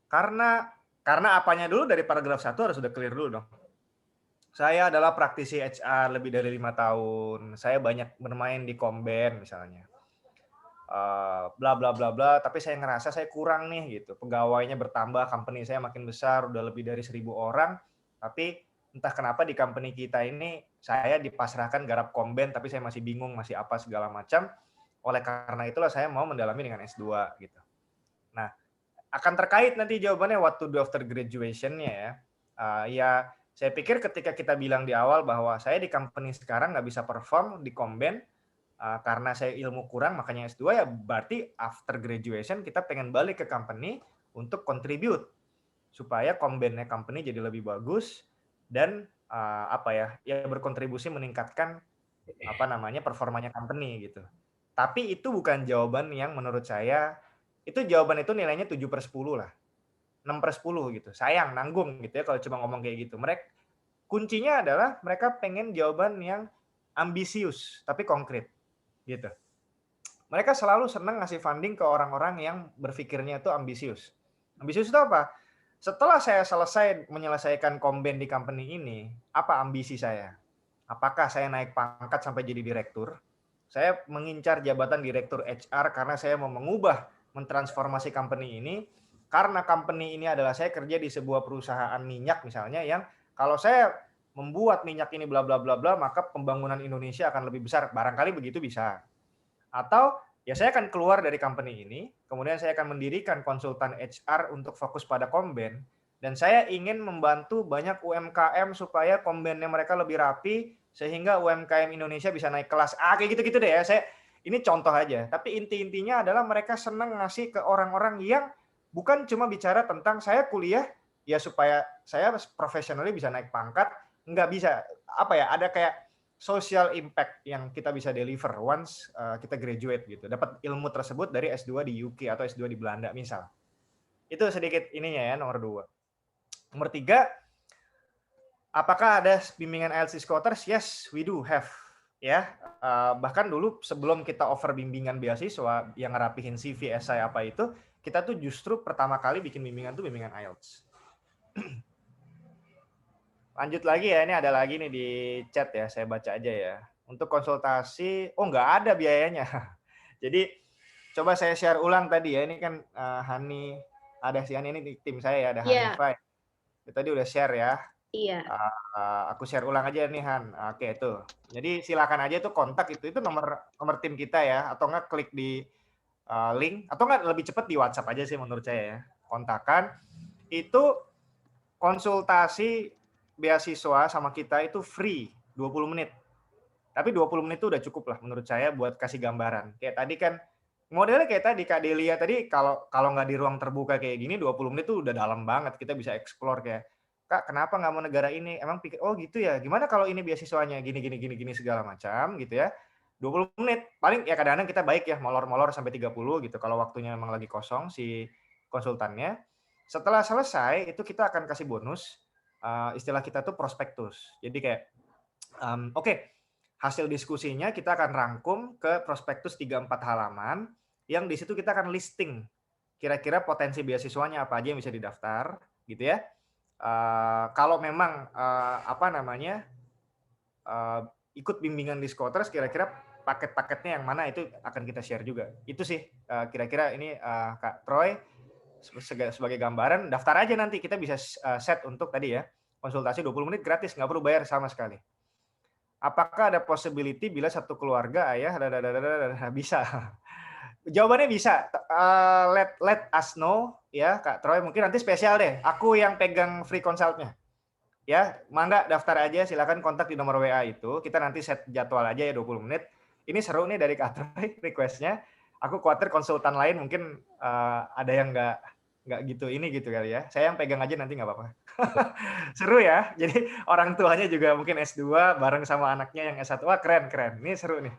Karena apanya dulu dari paragraf 1 harus sudah clear dulu dong. Saya adalah praktisi HR lebih dari 5 tahun. Saya banyak bermain di Komben misalnya. Bla bla bla bla, tapi saya ngerasa saya kurang nih gitu. Pegawainya bertambah, company saya makin besar, udah lebih dari 1.000 orang, tapi entah kenapa di company kita ini saya dipasrahkan garap Komben, tapi saya masih bingung, masih apa segala macam. Oleh karena itulah saya mau mendalami dengan S2 gitu. Nah, akan terkait nanti jawabannya what to do after graduation-nya ya. Ya, saya pikir ketika kita bilang di awal bahwa saya di company sekarang nggak bisa perform di Komben, karena saya ilmu kurang makanya S2, ya berarti after graduation kita pengen balik ke company untuk contribute supaya Kombennya company jadi lebih bagus dan ya berkontribusi meningkatkan performanya company gitu. Tapi itu bukan jawaban yang menurut saya, itu jawaban itu nilainya 7/10 lah. 6/10 gitu. Sayang, nanggung gitu ya kalau cuma ngomong kayak gitu. Kuncinya adalah mereka pengen jawaban yang ambisius tapi konkret gitu. Mereka selalu senang ngasih funding ke orang-orang yang berpikirnya itu ambisius. Ambisius itu apa? Setelah saya selesai menyelesaikan Komben di company ini, apa ambisi saya? Apakah saya naik pangkat sampai jadi direktur? Saya mengincar jabatan direktur HR karena saya mau mentransformasi company ini, karena company ini adalah saya kerja di sebuah perusahaan minyak misalnya, yang kalau saya membuat minyak ini bla bla bla bla, maka pembangunan Indonesia akan lebih besar. Barangkali begitu bisa. Atau ya saya akan keluar dari company ini, kemudian saya akan mendirikan konsultan HR untuk fokus pada Komben, Dan saya ingin membantu banyak UMKM supaya combine-nya mereka lebih rapi sehingga UMKM Indonesia bisa naik kelas. Kayak gitu-gitu deh ya. Ini contoh aja. Tapi inti-intinya adalah mereka senang ngasih ke orang-orang yang bukan cuma bicara tentang saya kuliah ya supaya saya professionally bisa naik pangkat, nggak bisa ada kayak social impact yang kita bisa deliver once kita graduate gitu. Dapat ilmu tersebut dari S2 di UK atau S2 di Belanda misal. Itu sedikit ininya ya, nomor 2. Nomor 3, apakah ada bimbingan IELTS di Scholars? Yes, we do have. Ya, bahkan dulu sebelum kita offer bimbingan beasiswa yang ngerapihin CV, essay apa itu, kita tuh justru pertama kali bikin bimbingan tuh bimbingan IELTS. Lanjut lagi ya, ini ada lagi nih di chat ya, saya baca aja ya. Untuk konsultasi, nggak ada biayanya. Jadi coba saya share ulang tadi ya, ini kan Hani, ada si Hani ini di tim saya ya, ada Hanifah. Tadi udah share ya. Iya. Aku share ulang aja nih Han. Oke tuh. Jadi silakan aja tuh kontak itu nomor tim kita ya, atau nggak klik di link, atau nggak lebih cepat di WhatsApp aja sih menurut saya ya. Kontakan. Itu konsultasi beasiswa sama kita itu free 20 menit. Tapi 20 menit itu udah cukup lah menurut saya buat kasih gambaran. Kayak tadi kan modelnya kayak tadi Kak Delia tadi, kalau nggak di ruang terbuka kayak gini 20 menit itu udah dalam banget, kita bisa explore kayak, Kak kenapa nggak mau negara ini, emang pikir oh gitu ya, gimana kalau ini beasiswanya gini segala macam gitu ya. 20 menit paling ya, kadang-kadang kita baik ya molor-molor sampai 30 gitu kalau waktunya memang lagi kosong si konsultannya. Setelah selesai itu kita akan kasih bonus, istilah kita tuh prospektus. Jadi kayak oke, hasil diskusinya kita akan rangkum ke prospektus 3-4 halaman yang di situ kita akan listing kira-kira potensi beasiswanya apa aja yang bisa didaftar gitu ya. Kalau memang ikut bimbingan di Scholars, kira-kira paket-paketnya yang mana itu akan kita share juga. Itu sih kira-kira ini Kak Troy sebagai gambaran. Daftar aja nanti, kita bisa set untuk tadi ya konsultasi 20 menit gratis, nggak perlu bayar sama sekali. Apakah ada possibility bila satu keluarga ayah bisa? Jawabannya bisa. Let us know ya Kak Troy. Mungkin nanti spesial deh. Aku yang pegang free consultnya. Ya, mangga daftar aja. Silakan kontak di nomor WA itu. Kita nanti set jadwal aja ya 20 menit. Ini seru nih dari Kak Troy requestnya. Aku khawatir konsultan lain mungkin ada yang nggak gitu kali ya. Saya yang pegang aja nanti nggak apa-apa. Seru ya. Jadi orang tuanya juga mungkin S2 bareng sama anaknya yang S1. Wah keren. Ini seru nih.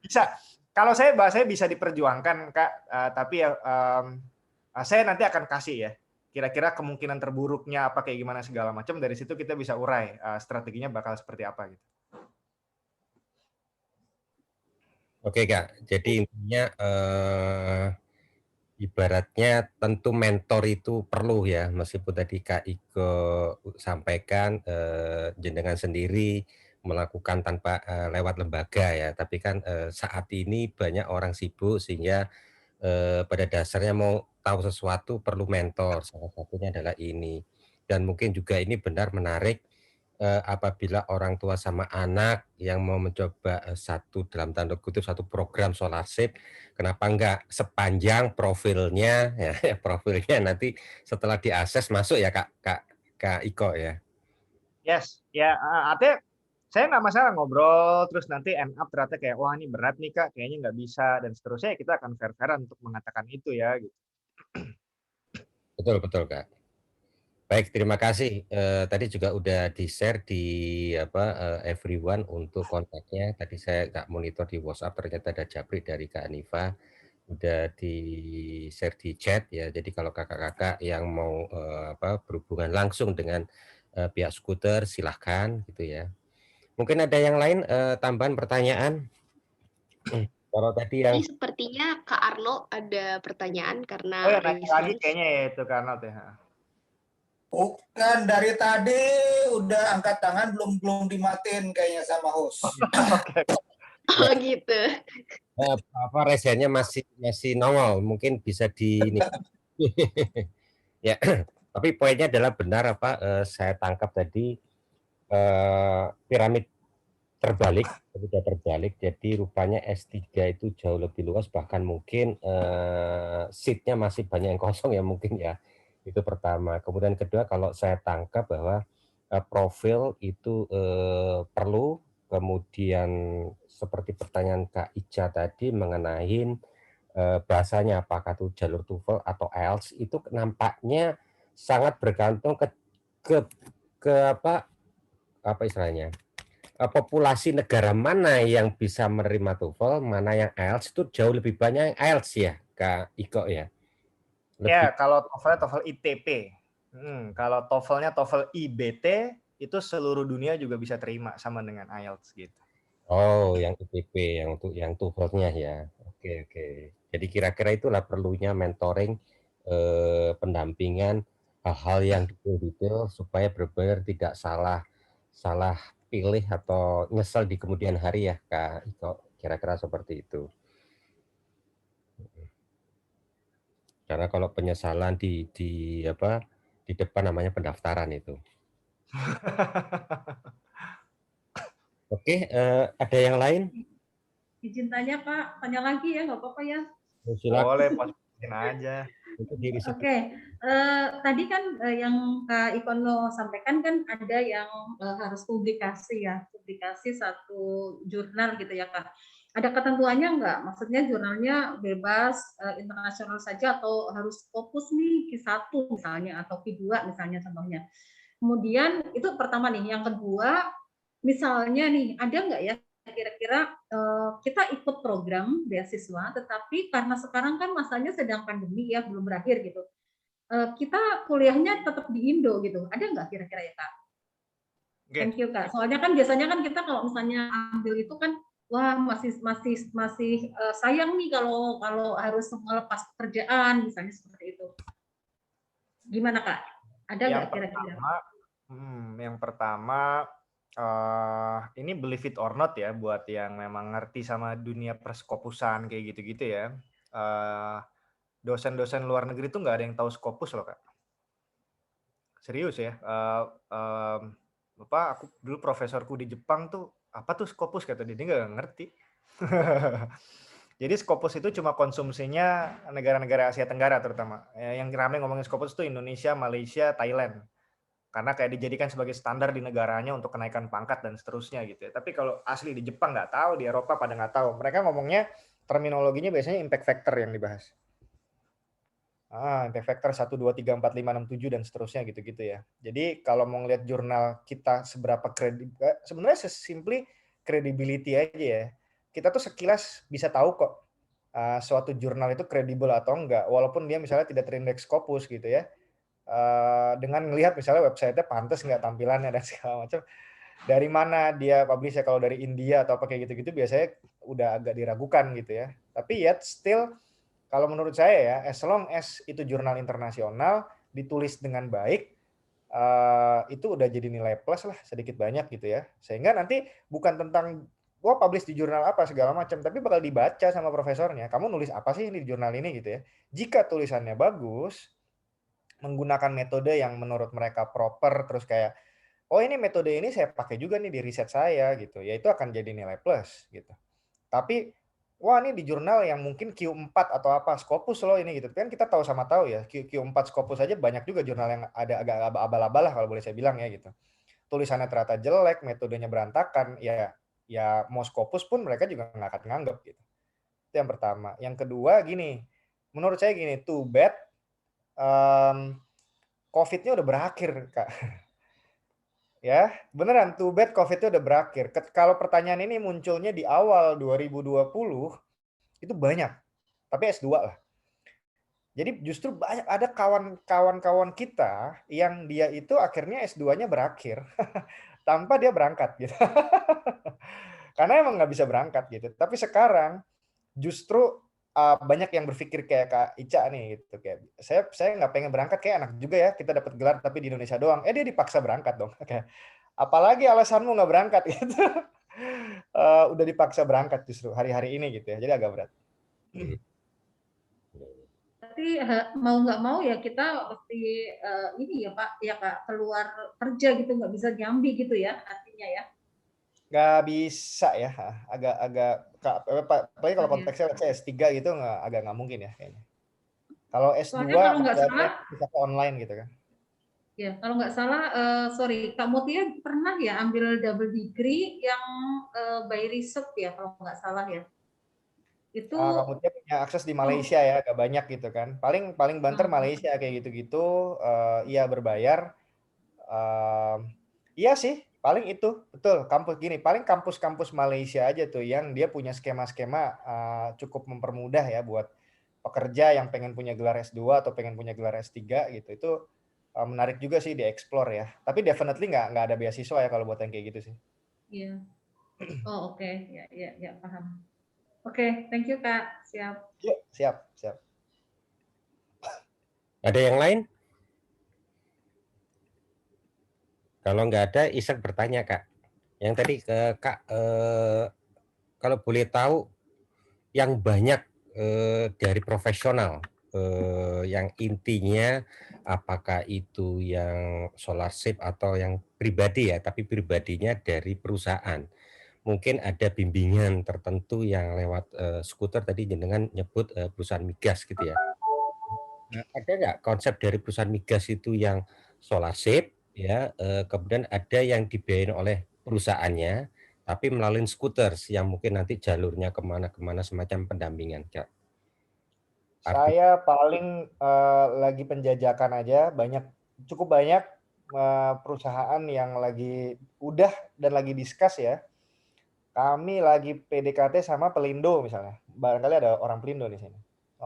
Bisa. Kalau saya bahasanya bisa diperjuangkan Kak. Tapi ya saya nanti akan kasih ya. Kira-kira kemungkinan terburuknya apa kayak gimana segala macam. Dari situ kita bisa urai strateginya bakal seperti apa gitu. Oke Kak. Jadi intinya ibaratnya tentu mentor itu perlu ya, meskipun tadi Kak Iko sampaikan jenengan sendiri melakukan tanpa lewat lembaga ya, tapi kan saat ini banyak orang sibuk sehingga pada dasarnya mau tahu sesuatu perlu mentor, salah satunya adalah ini. Dan mungkin juga ini benar menarik apabila orang tua sama anak yang mau mencoba satu dalam tanda kutip satu program scholarship, kenapa enggak sepanjang profilnya ya, profilnya nanti setelah diakses masuk ya Kak Iko ya. Yes, ya artinya saya nggak masalah ngobrol terus nanti end up ternyata kayak wah ini berat nih Kak, kayaknya nggak bisa dan seterusnya, kita akan fair-fairan untuk mengatakan itu ya gitu. Betul Kak. Baik, terima kasih. Tadi juga udah di-share di everyone untuk kontaknya. Tadi saya nggak monitor di WhatsApp, ternyata ada Japri dari Kak Hanifah. Udah di-share di chat ya. Jadi kalau kakak-kakak yang mau berhubungan langsung dengan pihak skuter silahkan gitu ya. Mungkin ada yang lain tambahan pertanyaan? Kalau tadi yang sepertinya Kak Arno ada pertanyaan karena ya, lagi kayaknya ya itu Kak Arno ya. Bukan, dari tadi udah angkat tangan belum dimatiin kayaknya sama host. Oh gitu. Resennya masih nongol, mungkin bisa di ya. Tapi poinnya adalah benar saya tangkap tadi piramid terbalik, sudah terbalik. Jadi rupanya S3 itu jauh lebih luas, bahkan mungkin seatnya masih banyak yang kosong ya mungkin ya. Itu pertama. Kemudian kedua, kalau saya tangkap bahwa profil itu perlu. Kemudian seperti pertanyaan Kak Ica tadi mengenai bahasanya apakah itu jalur TOEFL atau IELTS, itu nampaknya sangat bergantung ke, apa istilahnya, populasi negara mana yang bisa menerima TOEFL, mana yang IELTS. Itu jauh lebih banyak yang IELTS ya Kak Iko ya. Ya, Lebih. kalau TOEFL TOEFL ITP. Kalau TOEFL-nya TOEFL IBT itu seluruh dunia juga bisa terima sama dengan IELTS gitu. Oh, yang ITP, yang TOEFL-nya ya. Oke, oke. Jadi kira-kira itulah perlunya mentoring, pendampingan, hal-hal yang detail-detail supaya benar-benar tidak salah pilih atau nyesel di kemudian hari ya Kak Iko. Kira-kira seperti itu. Karena kalau penyesalan di depan namanya pendaftaran itu. Oke, ada yang lain? Izin tanya Pak, tanya lagi ya, nggak apa-apa ya. Silakan. Boleh, positifin aja. Itu diri Oke, tadi kan yang Kak Ikono sampaikan kan ada yang harus publikasi ya, publikasi satu jurnal gitu ya Kak. Ada ketentuannya nggak? Maksudnya jurnalnya bebas internasional saja atau harus fokus nih Q1 misalnya atau Q2 misalnya contohnya. Kemudian itu pertama nih, yang kedua misalnya nih ada nggak ya kira-kira kita ikut program beasiswa, tetapi karena sekarang kan masanya sedang pandemi ya, belum berakhir gitu. Kita kuliahnya tetap di Indo gitu. Ada nggak kira-kira ya Kak? Oke. Thank you Kak. Soalnya kan biasanya kan kita kalau misalnya ambil itu kan, wah masih sayang nih kalau harus melepas pekerjaan misalnya seperti itu. Gimana Kak? Ada nggak kira-kira? Yang pertama ini believe it or not ya, buat yang memang ngerti sama dunia perskopusan kayak gitu-gitu ya. Dosen-dosen luar negeri tuh nggak ada yang tahu Scopus loh Kak. Serius ya. Aku dulu profesorku di Jepang tuh, apa tuh Scopus kata dia nggak ngerti. Jadi Scopus itu cuma konsumsinya negara-negara Asia Tenggara terutama. Yang ramai ngomongin Scopus itu Indonesia, Malaysia, Thailand. Karena kayak dijadikan sebagai standar di negaranya untuk kenaikan pangkat dan seterusnya gitu ya. Tapi kalau asli di Jepang nggak tahu, di Eropa pada nggak tahu. Mereka ngomongnya terminologinya biasanya impact factor yang dibahas. Impact factor 1, 2, 3, 4, 5, 6, 7 dan seterusnya gitu-gitu ya. Jadi kalau mau ngeliat jurnal kita seberapa kredibel, sebenarnya sesimply credibility aja ya. Kita tuh sekilas bisa tahu kok suatu jurnal itu kredibel atau enggak, walaupun dia misalnya tidak terindeks Scopus gitu ya. Dengan melihat misalnya website-nya pantas nggak tampilannya dan segala macam. Dari mana dia publish ya, kalau dari India atau apa kayak gitu-gitu biasanya udah agak diragukan gitu ya. Tapi yet still kalau menurut saya ya, as long as itu jurnal internasional, ditulis dengan baik, itu udah jadi nilai plus lah sedikit banyak gitu ya. Sehingga nanti bukan tentang gua publish di jurnal apa segala macam, tapi bakal dibaca sama profesornya. Kamu nulis apa sih ini di jurnal ini gitu ya. Jika tulisannya bagus, menggunakan metode yang menurut mereka proper, terus kayak, oh ini metode ini saya pakai juga nih di riset saya gitu, ya itu akan jadi nilai plus gitu. Tapi wah ini di jurnal yang mungkin Q4 atau apa, Scopus loh ini gitu. Kan kita tahu sama tahu ya, Q4 Scopus aja banyak juga jurnal yang ada agak abal-abal lah kalau boleh saya bilang ya gitu. Tulisannya ternyata jelek, metodenya berantakan, ya mau Scopus pun mereka juga nggak akan nganggep gitu. Itu yang pertama. Yang kedua gini, menurut saya gini, too bad COVID-nya udah berakhir, Kak. Ya, beneran too bad COVID-nya udah berakhir. Kalau pertanyaan ini munculnya di awal 2020, itu banyak. Tapi S2 lah. Jadi justru banyak ada kawan-kawan kita yang dia itu akhirnya S2-nya berakhir tanpa dia berangkat gitu. Karena emang nggak bisa berangkat gitu. Tapi sekarang justru banyak yang berpikir kayak Kak Ica nih gitu, kayak saya nggak pengen berangkat, kayak enak juga ya kita dapat gelar tapi di Indonesia doang. Dia dipaksa berangkat dong. Kayak apalagi alasanmu nggak berangkat gitu. Udah dipaksa berangkat justru hari-hari ini gitu ya. Jadi agak berat. Tapi mau nggak mau ya kita pasti ini ya Pak, ya Kak, keluar kerja gitu, nggak bisa nyambi gitu ya artinya ya. Nggak bisa ya, agak apalagi kalau konteksnya let's say S3 gitu agak nggak mungkin ya kayaknya. Kalau S2 Soalnya kalau nggak ada salah, bisa ke online gitu kan. ya kalau nggak salah, sorry, Kak Mutia pernah ya ambil double degree yang by research ya kalau nggak salah ya. Itu Kamu dia punya akses di Malaysia ya, agak banyak gitu kan. Paling banter Malaysia kayak gitu-gitu, iya berbayar. Iya sih, paling itu betul kampus gini. Paling kampus-kampus Malaysia aja tuh yang dia punya skema-skema cukup mempermudah ya buat pekerja yang pengen punya gelar S2 atau pengen punya gelar S3 gitu. Itu menarik juga sih dieksplor ya. Tapi definitely nggak ada beasiswa ya kalau buat yang kayak gitu sih. Iya. Oh, oke. Ya, paham. Oke, thank you, Kak. Siap. Yuk, siap. Ada yang lain? Kalau nggak ada, Ishak bertanya, Kak. Yang tadi Kak, kalau boleh tahu yang banyak dari profesional, yang intinya apakah itu yang scholarship atau yang pribadi ya, tapi pribadinya dari perusahaan. Mungkin ada bimbingan tertentu yang lewat skuter tadi jenengan nyebut perusahaan migas gitu ya. Nah, ada nggak konsep dari perusahaan migas itu yang scholarship ya, kemudian ada yang dibiayain oleh perusahaannya, tapi melalui scooters yang mungkin nanti jalurnya kemana-kemana semacam pendampingan, Kak. Saya paling lagi penjajakan aja, cukup banyak perusahaan yang lagi udah dan lagi discuss ya. Kami lagi PDKT sama Pelindo misalnya. Barangkali ada orang Pelindo di sini.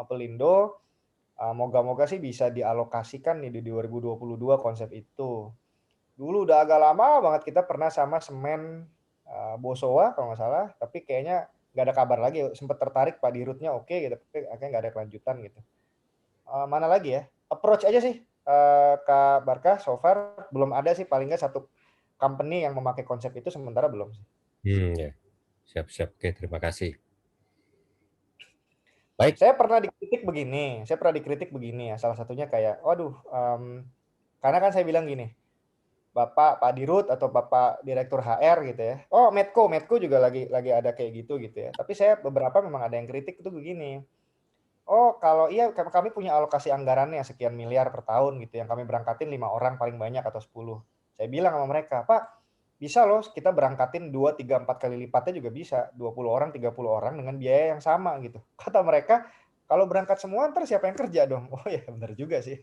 Pelindo, moga-moga sih bisa dialokasikan nih di 2022 konsep itu. Dulu udah agak lama banget kita pernah sama Semen Bosowa kalau nggak salah, tapi kayaknya nggak ada kabar lagi. Sempat tertarik Pak Dirutnya oke gitu, tapi akhirnya nggak ada kelanjutan gitu. Mana lagi ya? Approach aja sih, Kak Barkah. So far belum ada sih, paling nggak satu company yang memakai konsep itu sementara belum sih. Ya. Siap-siap. Oke, terima kasih. Baik. Saya pernah dikritik begini ya, salah satunya kayak, waduh, karena kan saya bilang gini, Bapak Pak Dirut atau Bapak Direktur HR gitu ya. Oh, Medco juga lagi ada kayak gitu ya. Tapi saya beberapa memang ada yang kritik itu begini. Oh, kalau iya kami punya alokasi anggarannya sekian miliar per tahun gitu, yang kami berangkatin 5 orang paling banyak atau 10. Saya bilang sama mereka, Pak, bisa loh kita berangkatin 2, 3, 4 kali lipatnya juga bisa. 20 orang, 30 orang dengan biaya yang sama gitu. Kata mereka, kalau berangkat semua ntar siapa yang kerja dong? Oh ya benar juga sih.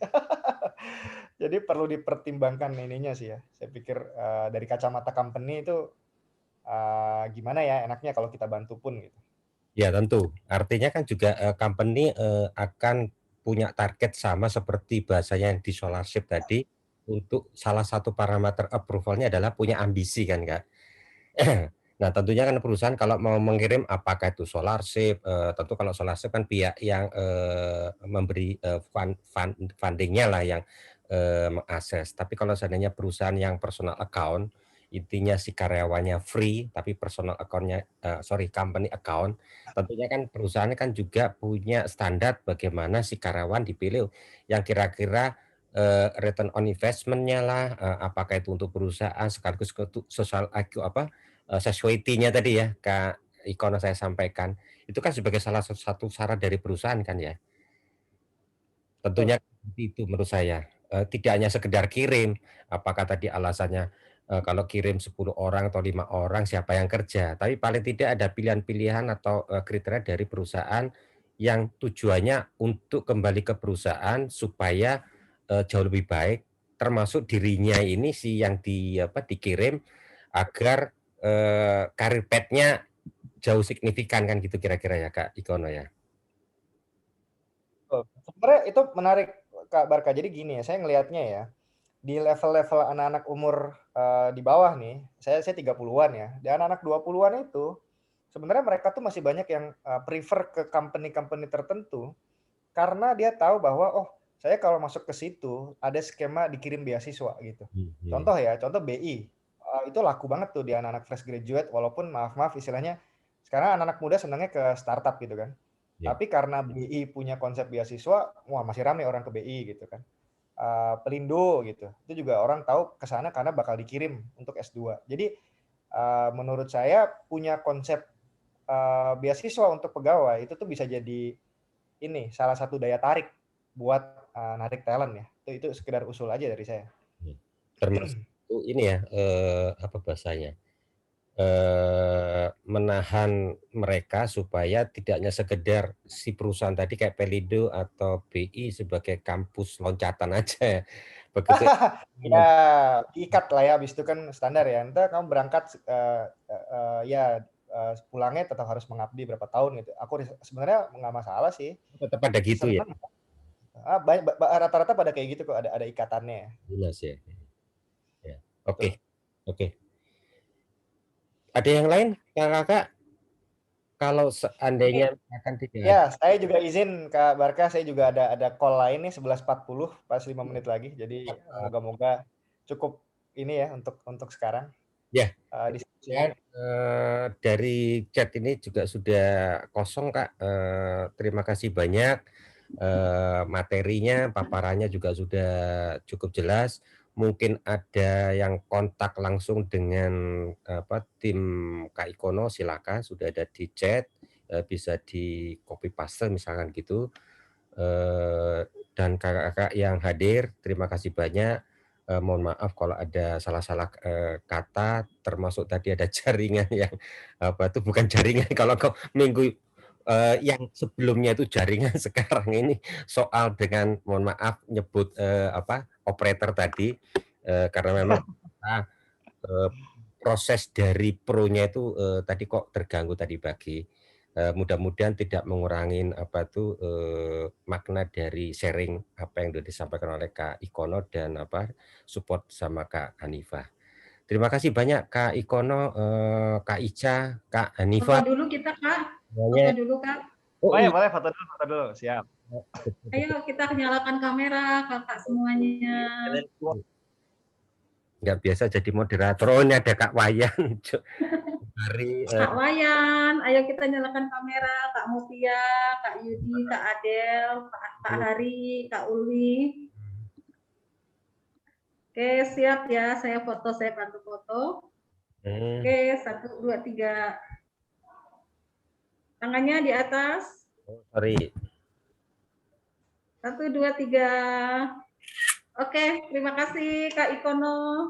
Jadi perlu dipertimbangkan ininya sih ya. Saya pikir dari kacamata company itu gimana ya enaknya kalau kita bantu pun gitu. Ya, tentu. Artinya kan juga company akan punya target sama seperti bahasanya yang di scholarship tadi, untuk salah satu parameter approval-nya adalah punya ambisi kan, Kak. Nah, tentunya kan perusahaan kalau mau mengirim apakah itu scholarship, tentu kalau scholarship kan pihak yang memberi funding-nya lah yang mengakses. Tapi kalau seandainya perusahaan yang personal account, intinya si karyawannya free, tapi personal account-nya, company account, tentunya kan perusahaan kan juga punya standar bagaimana si karyawan dipilih yang kira-kira return on investment-nya lah, apakah itu untuk perusahaan sekaligus untuk social IQ society-nya tadi ya Kak Ikono saya sampaikan, itu kan sebagai salah satu syarat dari perusahaan kan ya. Tentunya itu menurut saya, tidak hanya sekedar kirim, apakah tadi alasannya kalau kirim 10 orang atau 5 orang siapa yang kerja, tapi paling tidak ada pilihan-pilihan atau kriteria dari perusahaan yang tujuannya untuk kembali ke perusahaan supaya jauh lebih baik, termasuk dirinya ini si yang dikirim agar karir path-nya jauh signifikan kan gitu kira-kira ya Kak Ikono ya. Sebenarnya itu menarik Kak Barka. Jadi gini ya, saya ngelihatnya ya, di level-level anak-anak umur di bawah nih, saya 30-an ya, di anak-anak 20-an itu, sebenarnya mereka tuh masih banyak yang prefer ke company-company tertentu, karena dia tahu bahwa, oh saya kalau masuk ke situ, ada skema dikirim beasiswa gitu. Contoh BI, itu laku banget tuh di anak-anak fresh graduate, walaupun maaf-maaf istilahnya, sekarang anak-anak muda senangnya ke startup gitu kan. Tapi karena BI punya konsep beasiswa, wah masih ramai orang ke BI gitu kan. Pelindo gitu, itu juga orang tahu ke sana karena bakal dikirim untuk S2. Jadi menurut saya punya konsep beasiswa untuk pegawai itu tuh bisa jadi ini salah satu daya tarik buat narik talent ya. Itu sekedar usul aja dari saya. Termasuk ini ya, apa bahasanya? Menahan mereka supaya tidak hanya sekedar si perusahaan tadi kayak Pelindo atau BI sebagai kampus loncatan aja ya. Begitu Ya, diikat lah ya, habis itu kan standar ya. Entah kamu berangkat ya pulangnya tetap harus mengabdi berapa tahun gitu. Aku sebenarnya nggak masalah sih. tetap ada gitu ya. Senang. Rata-rata pada kayak gitu kok, ada ikatannya. Jelas ya. Ya. Oke. Ada yang lain, kakak? Kalau seandainya akan tidak ada. Ya, saya juga izin Kak Barka, saya juga ada call lain nih 11.40 pas 5 menit lagi. Jadi moga-moga cukup ini ya untuk sekarang. Ya. Diskusinya. Dari chat ini juga sudah kosong Kak. Terima kasih banyak. Materinya, paparannya juga sudah cukup jelas. Mungkin ada yang kontak langsung dengan tim Kak Ikono, silakan, sudah ada di chat, bisa di copy paste misalkan gitu. Dan kakak-kakak yang hadir, terima kasih banyak. Mohon maaf kalau ada salah-salah kata, termasuk tadi ada jaringan yang bukan jaringan kalau minggu yang sebelumnya itu jaringan, sekarang ini soal dengan mohon maaf nyebut operator tadi, karena memang proses dari pro-nya itu tadi kok terganggu tadi pagi. Mudah-mudahan tidak mengurangi makna dari sharing apa yang sudah disampaikan oleh Kak Ikono dan support sama Kak Hanifah. Terima kasih banyak Kak Ikono, Kak Ica, Kak Hanifah. Foto dulu kita Kak. Foto dulu Kak. Boleh, foto dulu, siap. Ayo kita nyalakan kamera kakak semuanya. Nggak biasa jadi moderator. Oh, ini ada Kak Wayan. Kak Wayan, ayo kita nyalakan kamera. Kak Mutia, Kak Yudi, Kak Adel, Kak Hari, Kak Ulwi. Oke, siap ya. Saya bantu foto. Oke, 1, 2, 3. Tangannya di atas. Oh, sorry. 1, 2, 3. Oke, terima kasih Kak Ikono.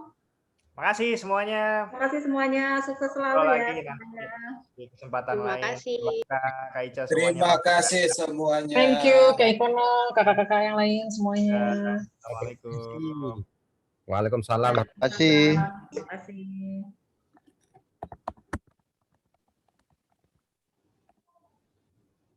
Makasih semuanya. Makasih semuanya. Sukses selalu ya. Di kesempatan Terima lain. kasih. Kak Ica semuanya. Terima kasih semuanya. Thank you Kak Ikono, kakak-kakak yang lain semuanya. Assalamualaikum. Waalaikumsalam. Terima kasih. Terima kasih.